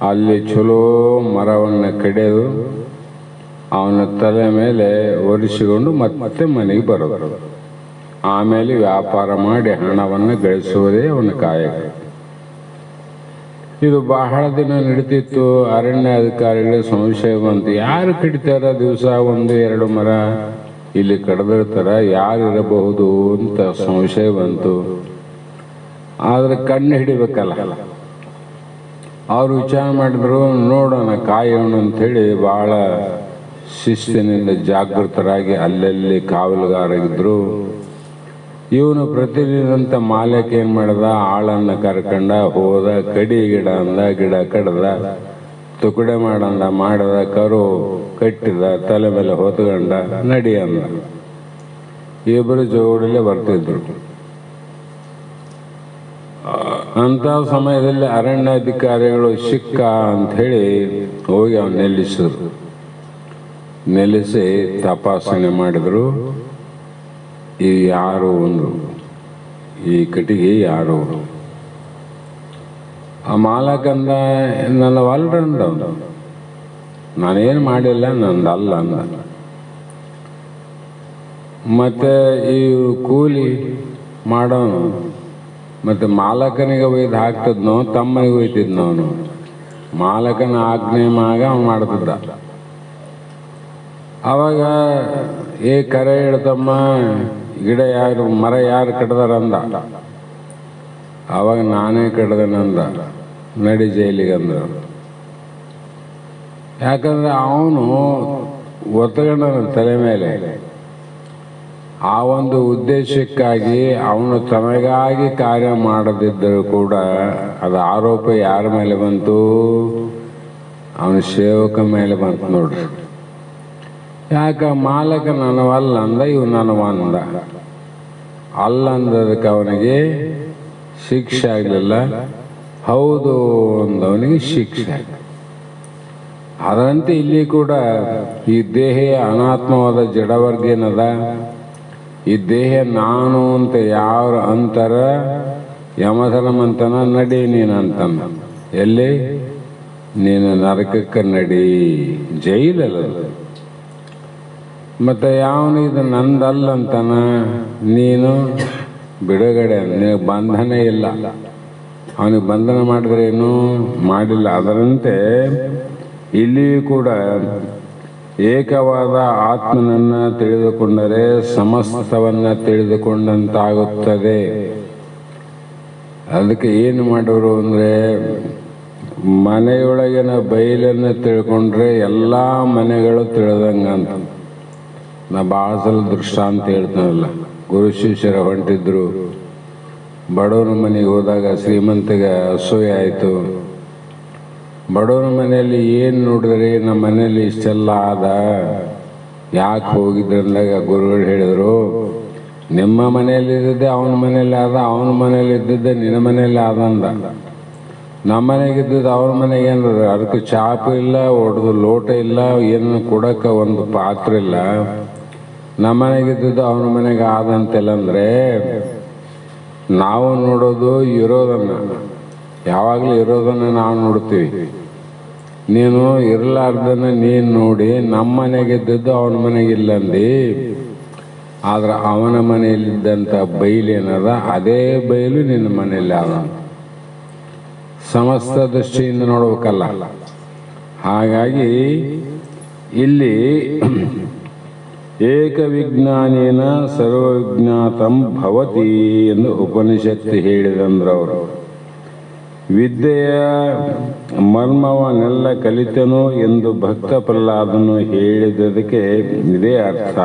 ಅಲ್ಲಿ ಚಲೋ ಮರವನ್ನು ಕಡಿಯೋದು, ಅವನ ತಲೆ ಮೇಲೆ ಒರೆಸಿಕೊಂಡು ಮತ್ತೆ ಮನೆಗೆ ಬರೋದು. ಆಮೇಲೆ ವ್ಯಾಪಾರ ಮಾಡಿ ಹಣವನ್ನು ಗಳಿಸುವುದೇ ಅವನ ಕಾಯಕ. ಇದು ಬಹಳ ದಿನ ನಡೀತಿತ್ತು. ಅರಣ್ಯ ಅಧಿಕಾರಿಗಳಿಗೆ ಸಂಶಯ ಬಂತು, ಯಾರು ಕಡಿತಾರ ದಿವಸ 1-2 ಮರ ಇಲ್ಲಿ ಕಡ್ದಿರ್ತಾರ, ಯಾರಿರಬಹುದು ಅಂತ ಸಂಶಯ ಬಂತು. ಆದ್ರೆ ಕಣ್ಣು ಹಿಡಿಬೇಕಲ್ಲ. ಅವ್ರು ವಿಚಾರ ಮಾಡಿದ್ರು, ನೋಡೋಣ ಕಾಯೋಣ ಅಂಥೇಳಿ ಭಾಳ ಶಿಸ್ತಿನಿಂದ ಜಾಗೃತರಾಗಿ ಅಲ್ಲಲ್ಲಿ ಕಾವಲುಗಾರಾಗಿದ್ರು. ಇವನು ಪ್ರತಿದಿನಂತ ಮಾಲಕ ಏನು ಮಾಡ್ದ, ಆಳನ್ನು ಕರ್ಕೊಂಡ ಹೋದ, ಕಡಿ ಗಿಡ ಅಂದ, ಗಿಡ ಕಡ್ದ, ತುಕಡೆ ಮಾಡಂದ, ಮಾಡದ, ಕರು ಕಟ್ಟಿದ, ತಲೆ ಮೇಲೆ ಹೊತ್ಕೊಂಡ, ನಡಿ ಅಂದ. ಇಬ್ಬರು ಜೋಡಿಲೆ ಬರ್ತಿದ್ರು. ಅಂಥ ಸಮಯದಲ್ಲಿ ಅರಣ್ಯಾಧಿಕಾರಿಗಳು ಸಿಕ್ಕ ಅಂಥೇಳಿ ಹೋಗಿ ಅವನು ನಿಲ್ಲಿಸಿದ್ರು. ನಿಲ್ಲಿಸಿ ತಪಾಸಣೆ ಮಾಡಿದ್ರು. ಈ ಯಾರು ಒಂದು ಈ ಕಟ್ಟಿಗೆ ಯಾರು? ಆ ಮಾಲಕಂದ ನನ್ನವಲ್ರಂದವನು, ನಾನೇನು ಮಾಡಿಲ್ಲ, ನಂದಲ್ಲ ಅಂದ. ಮತ್ತೆ ಈ ಕೂಲಿ ಮಾಡೋನು ಮತ್ತೆ ಮಾಲಕನಿಗೆ ಒಯ್ದು ಹಾಕ್ತಿದ್ನೋ ತಮ್ಮನಿಗೆ ಒಯ್ತಿದ್ನೋ ಅವನು. ಮಾಲಕನ ಆಜ್ಞೆ ಮ್ಯಾಗ ಅವನು ಮಾಡ್ತಿದ್ದ. ಅವಾಗ ಕರೆ ಹೇಳ್ತಮ್ಮ, ಗಿಡ ಯಾರು, ಮರ ಯಾರು ಕಡ್ದಾರಂದ. ಅವಾಗ ನಾನೇ ಕಡ್ದನಂದ. ನಡಿ ಜೈಲಿಗಂದ. ಯಾಕಂದ್ರೆ ಅವನು ಒತ್ತಗಂಡನ ತಲೆ ಮೇಲೆ ಆ ಒಂದು ಉದ್ದೇಶಕ್ಕಾಗಿ ಅವನು ತನಗಾಗಿ ಕಾರ್ಯ ಮಾಡದಿದ್ದರೂ ಕೂಡ ಅದು ಆರೋಪ ಯಾರ ಮೇಲೆ ಬಂತು? ಅವನ ಸೇವಕ ಮೇಲೆ ಬಂತು ನೋಡ್ರಿ. ಯಾಕ ಮಾಲಕ ನನವಲ್ಲ ಅಂದ, ಇವು ನನವಂದ. ಅಲ್ಲಂದದಕ್ಕೆ ಅವನಿಗೆ ಶಿಕ್ಷೆ ಆಗಲಿಲ್ಲ, ಹೌದು ಅಂದವನಿಗೆ ಶಿಕ್ಷೆ. ಅದರಂತೆ ಇಲ್ಲಿ ಕೂಡ ಈ ದೇಹ ಅನಾತ್ಮವಾದ ಜಡವರ್ಗ ಏನದ, ಈ ದೇಹ ನಾನು ಅಂತ ಯಾರು ಅಂತಾರ, ಯಮಧರ್ಮಂತನ ನಡಿ ನೀನಂತನ. ಎಲ್ಲಿ? ನೀನು ನರಕಕ್ಕೆ ನಡಿ, ಜೈಲಲ್ಲ. ಮತ್ತು ಯಾವನು ಇದು ನಂದಲ್ಲಂತನ, ನೀನು ಬಿಡುಗಡೆ, ನಿನಗೆ ಬಂಧನ ಇಲ್ಲ. ಅವನಿಗೆ ಬಂಧನ ಮಾಡಿದ್ರೇನು ಮಾಡಿಲ್ಲ. ಅದರಂತೆ ಇಲ್ಲಿಯೂ ಕೂಡ ಏಕವಾದ ಆತ್ಮನನ್ನು ತಿಳಿದುಕೊಂಡರೆ ಸಮಸ್ತವನ್ನು ತಿಳಿದುಕೊಂಡಂತಾಗುತ್ತದೆ. ಅದಕ್ಕೆ ಏನು ಮಾಡೋರು ಅಂದರೆ ಮನೆಯೊಳಗಿನ ಬಯಲನ್ನು ತಿಳ್ಕೊಂಡ್ರೆ ಎಲ್ಲ ಮನೆಗಳು ತಿಳಿದಂಗಂತ. ನಾ ಭಾಳ ಸಲ ದೃಷ್ಟಾಂತ ಹೇಳ್ತಾನಲ್ಲ, ಗುರು ಶಿಷ್ಯರ ಹೊಂಟಿದ್ರು, ಬಡವನ ಮನೆಗೆ ಹೋದಾಗ ಶ್ರೀಮಂತಿಗೆ ಅಸೂಯೆ ಆಯಿತು. ಬಡವನ ಮನೆಯಲ್ಲಿ ಏನು ನೋಡಿದ್ರಿ, ನಮ್ಮ ಮನೆಯಲ್ಲಿ ಇಷ್ಟೆಲ್ಲ ಆದ, ಯಾಕೆ ಹೋಗಿದ್ರಿ ಅಂದಾಗ ಗುರುಗಳು ಹೇಳಿದರು, ನಿಮ್ಮ ಮನೆಯಲ್ಲಿ ಇದ್ದಿದ್ದೆ ಅವನ ಮನೆಯಲ್ಲಿ ಆದ, ಅವನ ಮನೆಯಲ್ಲಿ ಇದ್ದಿದ್ದೆ ನಿನ್ನ ಮನೆಯಲ್ಲಿ ಆದಂದ. ನಮ್ಮ ಮನೆಗಿದ್ದಿದ್ದು ಅವ್ರ ಮನೆಗೆ ಏನದ, ಅದಕ್ಕೆ ಚಾಪು ಇಲ್ಲ, ಒಡೆದು ಲೋಟ ಇಲ್ಲ, ಏನು ಕೊಡೋಕೆ ಒಂದು ಪಾತ್ರ ಇಲ್ಲ. ನಮ್ಮ ಮನೆಗಿದ್ದಿದ್ದು ಅವನ ಮನೆಗೆ ಆದಂತೆಲ್ಲ ಅಂದರೆ ನಾವು ನೋಡೋದು ಇರೋದನ್ನು, ಯಾವಾಗಲೂ ಇರೋದನ್ನು ನಾವು ನೋಡ್ತೀವಿ. ನೀನು ಇರಲಾರ್ದನ್ನು ನೀನು ನೋಡಿ ನಮ್ಮ ಮನೆಗಿದ್ದದ್ದು ಅವನ ಮನೆಗಿಲ್ಲಂದು. ಆದ್ರೆ ಅವನ ಮನೆಯಲ್ಲಿದ್ದಂಥ ಬಯಲೇನದ ಅದೇ ಬಯಲು ನಿನ್ನ ಮನೆಯಲ್ಲಿ ಆದ. ಸಮಸ್ತ ದೃಷ್ಟಿಯಿಂದ ನೋಡ್ಬೇಕಲ್ಲ. ಹಾಗಾಗಿ ಇಲ್ಲಿ ಏಕವಿಜ್ಞಾನೇನ ಸರ್ವವಿಜ್ಞಾತಂ ಭವತಿ ಎಂದು ಉಪನಿಷತ್ತು ಹೇಳಿದಂದ್ರವರು. ವಿದ್ಯೆಯ ಮರ್ಮವನ್ನೆಲ್ಲ ಕಲಿತನು ಎಂದು ಭಕ್ತ ಪ್ರಹ್ಲಾದನು ಹೇಳಿದ್ದಕ್ಕೆ ಇದೇ ಅರ್ಥ.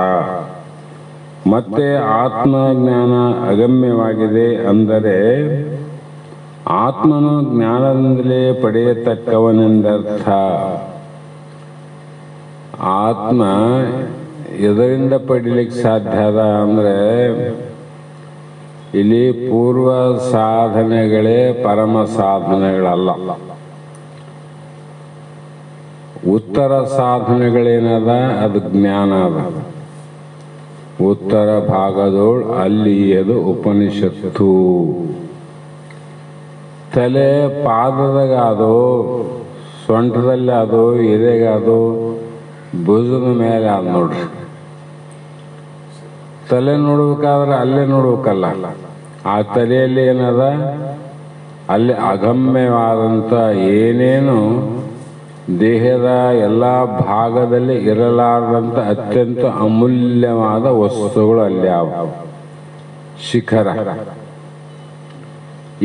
ಮತ್ತೆ ಆತ್ಮಜ್ಞಾನ ಅಗಮ್ಯವಾಗಿದೆ ಅಂದರೆ ಆತ್ಮನು ಜ್ಞಾನದಿಂದಲೇ ಪಡೆಯತಕ್ಕವನೆಂದರ್ಥ. ಆತ್ಮ ಎದರಿಂದ ಪಡೀಲಿಕ್ಕೆ ಸಾಧ್ಯ ಅದ ಅಂದರೆ ಇಲ್ಲಿ ಪೂರ್ವ ಸಾಧನೆಗಳೇ ಪರಮ ಸಾಧನೆಗಳಲ್ಲ. ಉತ್ತರ ಸಾಧನೆಗಳೇನದ ಅದು ಜ್ಞಾನ ಅದ. ಉತ್ತರ ಭಾಗದೋಳು ಅಲ್ಲಿ ಅದು ಉಪನಿಷತ್ತು. ತಲೆ ಪಾದದಾಗ ಅದು, ಸೊಂಟದಲ್ಲಿ ಅದು, ಎದೆಗಾದು, ಭುಜದ ಮೇಲೆ ಅದು ನೋಡ್ರಿ. ತಲೆ ನೋಡ್ಬೇಕಾದ್ರೆ ಅಲ್ಲೇ ನೋಡ್ಬೇಕಲ್ಲ. ಆ ತಲೆಯಲ್ಲಿ ಏನದ, ಅಲ್ಲಿ ಅಗಮ್ಯವಾದಂಥ ಏನೇನು ದೇಹದ ಎಲ್ಲ ಭಾಗದಲ್ಲಿ ಇರಲಾರದಂಥ ಅತ್ಯಂತ ಅಮೂಲ್ಯವಾದ ವಸ್ತುಗಳು ಅಲ್ಲಿ ಅವ. ಶಿಖರ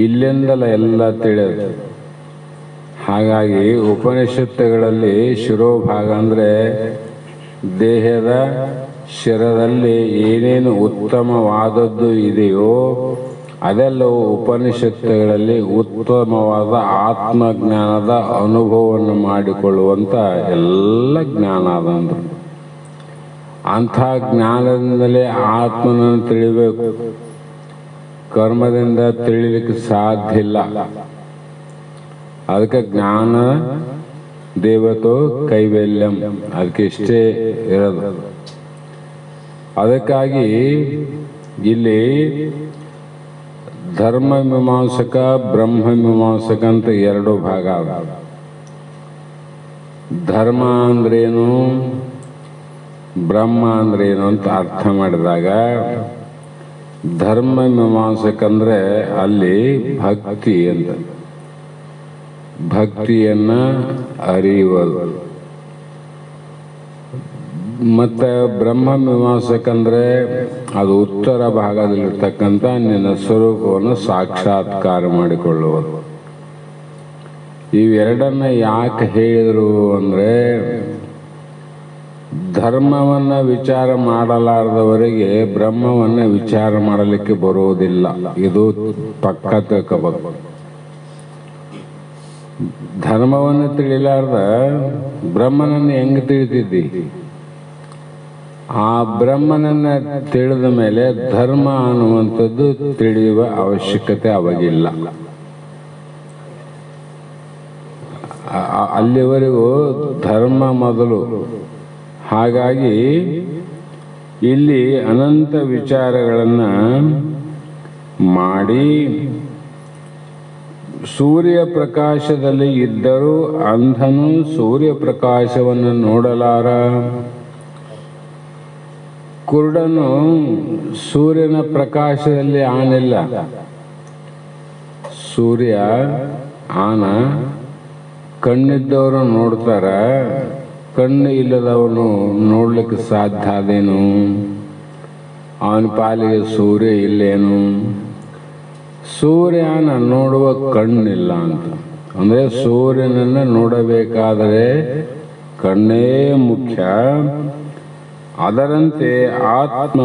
ಇಲ್ಲಿಂದಲ್ಲ ಎಲ್ಲ ತಿಳಿಯೋದು. ಹಾಗಾಗಿ ಉಪನಿಷತ್ತುಗಳಲ್ಲಿ ಶಿರೋಭಾಗ ಅಂದರೆ ದೇಹದ ಶಿರದಲ್ಲಿ ಏನೇನು ಉತ್ತಮವಾದದ್ದು ಇದೆಯೋ ಅದೆಲ್ಲವೂ ಉಪನಿಷತ್ತುಗಳಲ್ಲಿ ಉತ್ತಮವಾದ ಆತ್ಮಜ್ಞಾನದ ಅನುಭವವನ್ನು ಮಾಡಿಕೊಳ್ಳುವಂಥ ಎಲ್ಲ ಜ್ಞಾನ ಅದಂದ್ರು. ಅಂಥ ಜ್ಞಾನದಿಂದಲೇ ಆತ್ಮನನ್ನು ತಿಳಿಬೇಕು. ಕರ್ಮದಿಂದ ತಿಳಿಲಿಕ್ಕೆ ಸಾಧ್ಯ ಇಲ್ಲ. ಅದಕ್ಕೆ ಜ್ಞಾನ ದೇವತೋ ಕೈವಲ್ಯಂ, ಅದಕ್ಕೆ ಇಷ್ಟೇ ಇರೋದು. ಅದಕ್ಕಾಗಿ ಇಲ್ಲಿ ಧರ್ಮ ಮೀಮಾಂಸಕ ಬ್ರಹ್ಮ ಮೀಮಾಂಸಕ ಅಂತ ಎರಡು ಭಾಗ ಅವ. ಧರ್ಮ ಅಂದ್ರೇನು, ಬ್ರಹ್ಮ ಅಂದ್ರೇನು ಅಂತ ಅರ್ಥ ಮಾಡಿದಾಗ, ಧರ್ಮ ಮೀಮಾಂಸಕಂದ್ರೆ ಅಲ್ಲಿ ಭಕ್ತಿ ಅಂತ, ಭಕ್ತಿಯನ್ನ ಅರಿಯುವುದು. ಮತ್ತು ಬ್ರಹ್ಮ ಮೀಮಾಂಸಕಂದ್ರೆ ಅದು ಉತ್ತರ ಭಾಗದಲ್ಲಿರ್ತಕ್ಕಂಥ ನಿನ್ನ ಸ್ವರೂಪವನ್ನು ಸಾಕ್ಷಾತ್ಕಾರ ಮಾಡಿಕೊಳ್ಳುವುದು. ಇವೆರಡನ್ನ ಯಾಕೆ ಹೇಳಿದರು ಅಂದರೆ, ಧರ್ಮವನ್ನು ವಿಚಾರ ಮಾಡಲಾರದವರಿಗೆ ಬ್ರಹ್ಮವನ್ನು ವಿಚಾರ ಮಾಡಲಿಕ್ಕೆ ಬರುವುದಿಲ್ಲ. ಇದು ಪಕ್ಕ ತಿಳ್ಕೋಬೇಕು. ಧರ್ಮವನ್ನು ತಿಳಿಲಾರ್ದ ಬ್ರಹ್ಮನನ್ನು ಹೆಂಗೆ ತಿಳಿತಿದ್ದಿ? ಆ ಬ್ರಹ್ಮನನ್ನ ತಿಳಿದ ಮೇಲೆ ಧರ್ಮ ಅನ್ನುವಂಥದ್ದು ತಿಳಿಯುವ ಅವಶ್ಯಕತೆ ಅವಾಗಿಲ್ಲ. ಅಲ್ಲಿವರೆಗೂ ಧರ್ಮ ಮೊದಲು. ಹಾಗಾಗಿ ಇಲ್ಲಿ ಅನಂತ ವಿಚಾರಗಳನ್ನು ಮಾಡಿ ಸೂರ್ಯ ಪ್ರಕಾಶದಲ್ಲಿ ಇದ್ದರೂ ಅಂಧನು ಸೂರ್ಯ ಪ್ರಕಾಶವನ್ನು ನೋಡಲಾರ. ಕುರುಡನು ಸೂರ್ಯನ ಪ್ರಕಾಶದಲ್ಲಿ ಆನಿಲ್ಲ. ಸೂರ್ಯ ಆನ, ಕಣ್ಣಿದ್ದವರು ನೋಡ್ತಾರ, ಕಣ್ಣು ಇಲ್ಲದವನು ನೋಡ್ಲಿಕ್ಕೆ ಸಾಧ್ಯ ಅದೇನು? ಅವನ ಪಾಲಿಗೆ ಸೂರ್ಯ ಇಲ್ಲೇನು? ಸೂರ್ಯನ ನೋಡುವ ಕಣ್ಣಿಲ್ಲ ಅಂತ. ಅಂದರೆ ಸೂರ್ಯನನ್ನು ನೋಡಬೇಕಾದರೆ ಕಣ್ಣೇ ಮುಖ್ಯ. ಅದರಂತೆ ಆತ್ಮ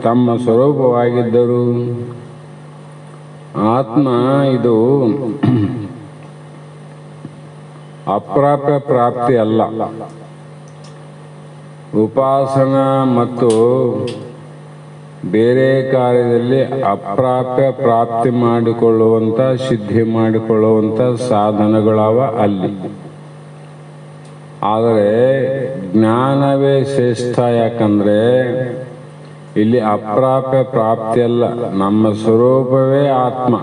ತಮ್ಮ ಸ್ವರೂಪವಾಗಿದ್ದರು. ಆತ್ಮ ಇದು ಅಪ್ರಾಪ್ಯ ಪ್ರಾಪ್ತಿ ಅಲ್ಲ. ಉಪಾಸನ ಮತ್ತು ಬೇರೆ ಕಾರ್ಯದಲ್ಲಿ ಅಪ್ರಾಪ್ಯ ಪ್ರಾಪ್ತಿ ಮಾಡಿಕೊಳ್ಳುವಂಥ ಸಿದ್ಧಿ ಮಾಡಿಕೊಳ್ಳುವಂಥ ಸಾಧನಗಳವ ಅಲ್ಲಿ. ಆದರೆ ಜ್ಞಾನವೇ ಶ್ರೇಷ್ಠ. ಯಾಕಂದ್ರೆ ಇಲ್ಲಿ ಅಪ್ರಾಪ್ಯ ಪ್ರಾಪ್ತಿ ಅಲ್ಲ, ನಮ್ಮ ಸ್ವರೂಪವೇ ಆತ್ಮ,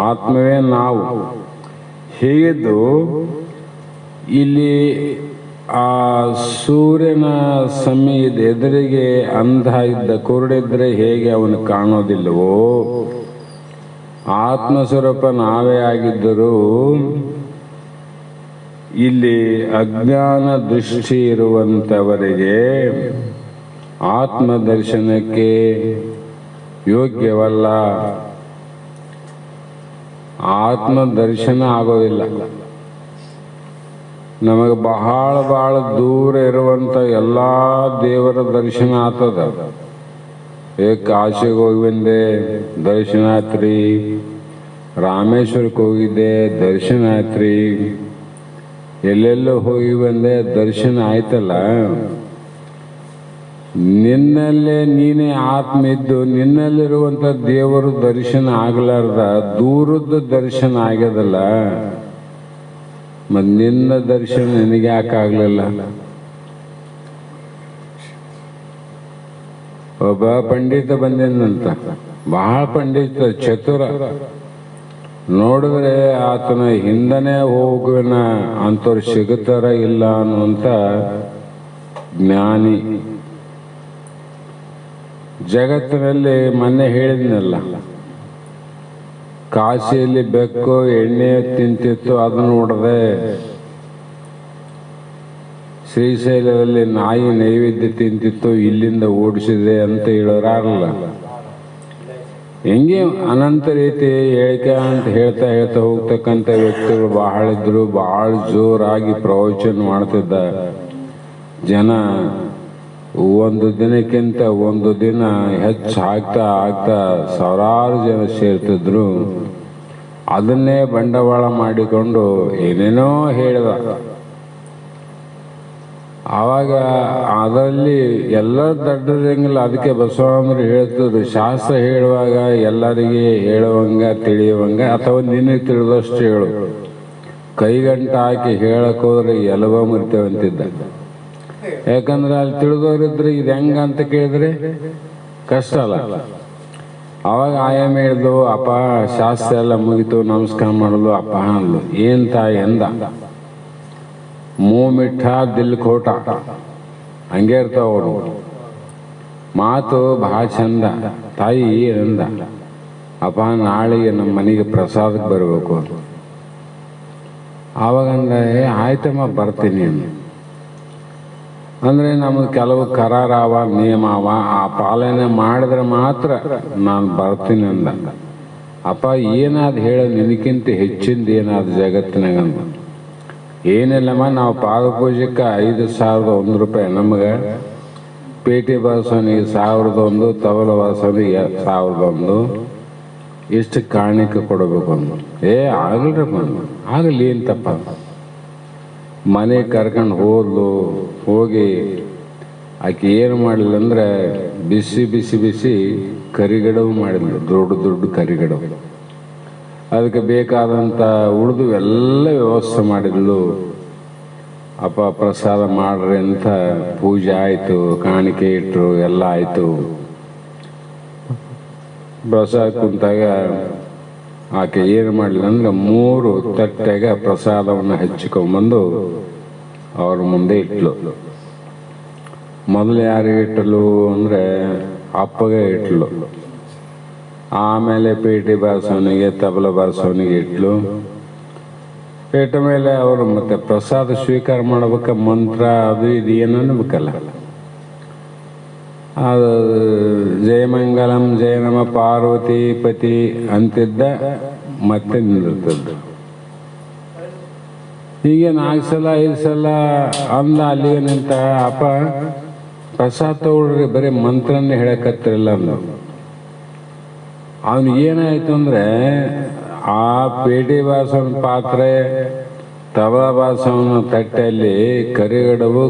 ಆತ್ಮವೇ ನಾವು. ಹೀಗಿದ್ದು ಇಲ್ಲಿ ಆ ಸೂರ್ಯನ ಸಮಯದ ಎದುರಿಗೆ ಅಂಧ ಇದ್ದ ಕುರುಡಿದ್ರೆ ಹೇಗೆ ಅವನು ಕಾಣೋದಿಲ್ಲವೋ, ಆತ್ಮಸ್ವರೂಪ ನಾವೇ ಆಗಿದ್ದರೂ ಇಲ್ಲಿ ಅಜ್ಞಾನ ದೃಷ್ಟಿ ಇರುವಂಥವರಿಗೆ ಆತ್ಮ ದರ್ಶನಕ್ಕೆ ಯೋಗ್ಯವಲ್ಲ. ಆತ್ಮ ದರ್ಶನ ಆಗೋದಿಲ್ಲ. ನಮಗೆ ಬಹಳ ದೂರ ಇರುವಂಥ ಎಲ್ಲ ದೇವರ ದರ್ಶನ ಆಗ್ತದ. ಕಾಶಿಗೆ ಹೋಗಿ ಬಂದೆ, ದರ್ಶನ ಆತ್ರಿ. ರಾಮೇಶ್ವರಕ್ಕೆ ಹೋಗಿದ್ದೆ, ದರ್ಶನ ಆಯ್ತ್ರಿ. ಎಲ್ಲೆಲ್ಲೋ ಹೋಗಿ ಬಂದೆ, ದರ್ಶನ ಆಯ್ತಲ್ಲ. ನಿನ್ನಲ್ಲೇ ನೀನೇ ಆತ್ಮ ಇದ್ದು ನಿನ್ನಲ್ಲಿರುವಂಥ ದೇವರು ದರ್ಶನ ಆಗಲಾರ್ದ ದೂರದ ದರ್ಶನ ಆಗ್ಯದಲ್ಲ, ಮತ್ತು ನಿನ್ನ ದರ್ಶನ ನಿನಗೆ ಯಾಕಾಗಲಿಲ್ಲ? ಒಬ್ಬ ಪಂಡಿತ ಬಂದಿದ್ದಂತ, ಬಹಳ ಪಂಡಿತ, ಚತುರ. ನೋಡಿದ್ರೆ ಆತನ ಹಿಂದನೇ ಹೋಗುವಿನ ಅಂಥವ್ರು ಸಿಗುತ್ತಾರ ಇಲ್ಲ ಅನ್ನುವಂಥ ಜ್ಞಾನಿ. ಜಗತ್ತಿನಲ್ಲಿ ಮೊನ್ನೆ ಹೇಳಿದ್ನಲ್ಲ, ಕಾಶಿಯಲ್ಲಿ ಬೆಕ್ಕು ಎಣ್ಣೆ ತಿಂತಿತ್ತು, ಅದನ್ನು ನೋಡದೆ. ಶ್ರೀಶೈಲದಲ್ಲಿ ನಾಯಿ ನೈವೇದ್ಯ ತಿಂತಿತ್ತು, ಇಲ್ಲಿಂದ ಓಡಿಸಿದೆ ಅಂತ ಹೇಳೋರಾರಲ್ಲ. ಹಿಂಗೆ ಅನಂತ ರೀತಿ ಹೇಳಿಕೆ ಅಂತ ಹೇಳ್ತಾ ಹೋಗ್ತಕ್ಕಂಥ ವ್ಯಕ್ತಿಗಳು ಬಹಳ ಇದ್ರು. ಬಹಳ ಜೋರಾಗಿ ಪ್ರವಚನ ಮಾಡ್ತಿದ್ದ ಜನ ಒಂದು ದಿನಕ್ಕಿಂತ ಒಂದು ದಿನ ಹೆಚ್ಚು ಆಗ್ತಾ ಸಾವಿರಾರು ಜನ ಸೇರ್ತಿದ್ರು. ಅದನ್ನೇ ಬಂಡವಾಳ ಮಾಡಿಕೊಂಡು ಏನೇನೋ ಹೇಳಿದ. ಆವಾಗ ಅದರಲ್ಲಿ ಎಲ್ಲ ದಡ್ಡರಂಗಿಲ್ಲ. ಅದಕ್ಕೆ ಬಸವಣ್ಣರು ಹೇಳ್ತಿದ್ರು, ಶಾಸ್ತ್ರ ಹೇಳುವಾಗ ಎಲ್ಲರಿಗೆ ಹೇಳುವಂಗ ತಿಳಿಯುವಂಗ ಅಥವಾ ನಿನಗೆ ತಿಳಿದಷ್ಟು ಹೇಳು. ಕೈಗಂಟ ಹಾಕಿ ಹೇಳಕ್ ಹೋದ್ರೆ ಎಲವ ಮುರಿತೇವಂತಿದ್ದ. ಯಾಕಂದ್ರೆ ಅಲ್ಲಿ ತಿಳಿದವರಿದ್ರೆ ಇದು ಹೆಂಗ ಅಂತ ಕೇಳಿದ್ರೆ ಕಷ್ಟ ಅಲ್ಲ. ಅವಾಗ ಆಯಾಮ ಹೇಳಿದ್ಲು, ಅಪ್ಪ ಶಾಸ್ತ್ರ ಎಲ್ಲ ಮುಗಿತು, ನಮಸ್ಕಾರ ಮಾಡಲು. ಅಪ್ಪ ಅಂದ್ಲು, ಏನ್ ತಾಯಿ ಎಂದ. ಮಿಠ ದಿಲ್ ಖೋಟ, ಹಂಗೆ ಇರ್ತಾವ ಅವನು. ಮಾತು ಬಹಳ ಚಂದ. ತಾಯಿ ಅಂದ, ಅಪ್ಪ ನಾಳೆಗೆ ನಮ್ಮ ಮನೆಗೆ ಪ್ರಸಾದಕ್ಕೆ ಬರಬೇಕು. ಆವಾಗಂದ, ಆಯ್ತಮ್ಮ ಬರ್ತೀನಿ ಅಂದರೆ ನಮಗೆ ಕೆಲವು ಕರಾರವ ನಿಯಮ ಅವ, ಆ ಪಾಲನೆ ಮಾಡಿದ್ರೆ ಮಾತ್ರ ನಾನು ಬರ್ತೀನಿ ಅಂದ. ಅಪ್ಪ ಏನಾದ್ರು ಹೇಳ, ನಿನಕ್ಕಿಂತ ಹೆಚ್ಚಿಂದ ಏನಾದ್ರು ಜಗತ್ತಿನಾಗಂದ. ಏನಿಲ್ಲಮ್ಮ, ನಾವು ಪಾದಪೂಜೆಗೆ 5,001 ರೂಪಾಯಿ, ನಮಗೆ ಪೇಟಿ ಬಸವನಿಗೆ 1,001, ತಬಲ ಬಸವನಿಗೆ 1,001, ಇಷ್ಟು ಕಾಣಿಕೆ ಕೊಡಬೇಕು ಅಂದು. ಆಗಲ್ರಪ್ಪ, ಆಗಲಿ ಅಂತಪ್ಪ. ಮನೆ ಕರ್ಕೊಂಡು ಹೋಗಿ ಆಕೆ ಏನು ಮಾಡಲಿಲ್ಲ ಅಂದ್ರೆ ಬಿಸಿ ಕರಿಗಡವು ಮಾಡಿದ್ಲು, ದೊಡ್ಡ ಕರಿಗಡವು. ಅದಕ್ಕೆ ಬೇಕಾದಂಥ ಉಳಿದು ಎಲ್ಲ ವ್ಯವಸ್ಥೆ ಮಾಡಿದ್ಳು. ಅಪ್ಪ ಪ್ರಸಾದ ಮಾಡ್ರಿ ಅಂತ ಪೂಜೆ ಆಯಿತು, ಕಾಣಿಕೆ ಇಟ್ಟರು, ಎಲ್ಲ ಆಯಿತು. ಪ್ರಸಾದ ಕುಂತಾಗ ಆಕೆ ಏನು ಮಾಡಲಿಲ್ಲ ಅಂದ್ರೆ 3 ತಟ್ಟೆಗೆ ಪ್ರಸಾದವನ್ನು ಹಚ್ಚಿಕೊಂಡ್ಬಂದು ಅವ್ರ ಮುಂದೆ ಇಟ್ಲು. ಮೊದಲು ಯಾರಿಗೆ ಇಟ್ಟಲು ಅಂದರೆ ಅಪ್ಪಗೆ ಇಟ್ಲು. ಆಮೇಲೆ ಪೇಟಿ ಬಾರಿಸೋನಿಗೆ, ತಬಲ ಬಾರಿಸೋನಿಗೆ ಇಟ್ಲು. ಇಟ್ಟ ಮೇಲೆ ಅವರು ಮತ್ತೆ ಪ್ರಸಾದ ಸ್ವೀಕಾರ ಮಾಡ್ಬೇಕ, ಮಂತ್ರ ಅದು ಇದು ಏನು ಅನ್ಬೇಕಲ್ಲ. ಅದು ಜಯಮಂಗಲಂ ಜಯ ನಮ ಪಾರ್ವತಿ ಪತಿ ಅಂತಿದ್ದ ಮತ್ತೆ ನಿಂದಿರ್ತದ್ದು. ಹೀಗೆ 4 ಸಲ 5 ಸಲ ಅಂದ ಅಲ್ಲಿಗೆ ನಿಂತ. ಅಪ್ಪ ಪ್ರಸಾದ ತಗೊಳ್ರಿ, ಬರೀ ಮಂತ್ರನೇ ಹೇಳಕತ್ತಿರಲ್ಲ ಅಂದ. ಅವನಿಗೇನಾಯ್ತು ಅಂದರೆ ಆ ಪೇಟೆ ಬಾಸವನ ಪಾತ್ರೆ ತವಾ ಬಾಸವನ ತಟ್ಟೆಯಲ್ಲಿ ಕರಿಗಡುಬು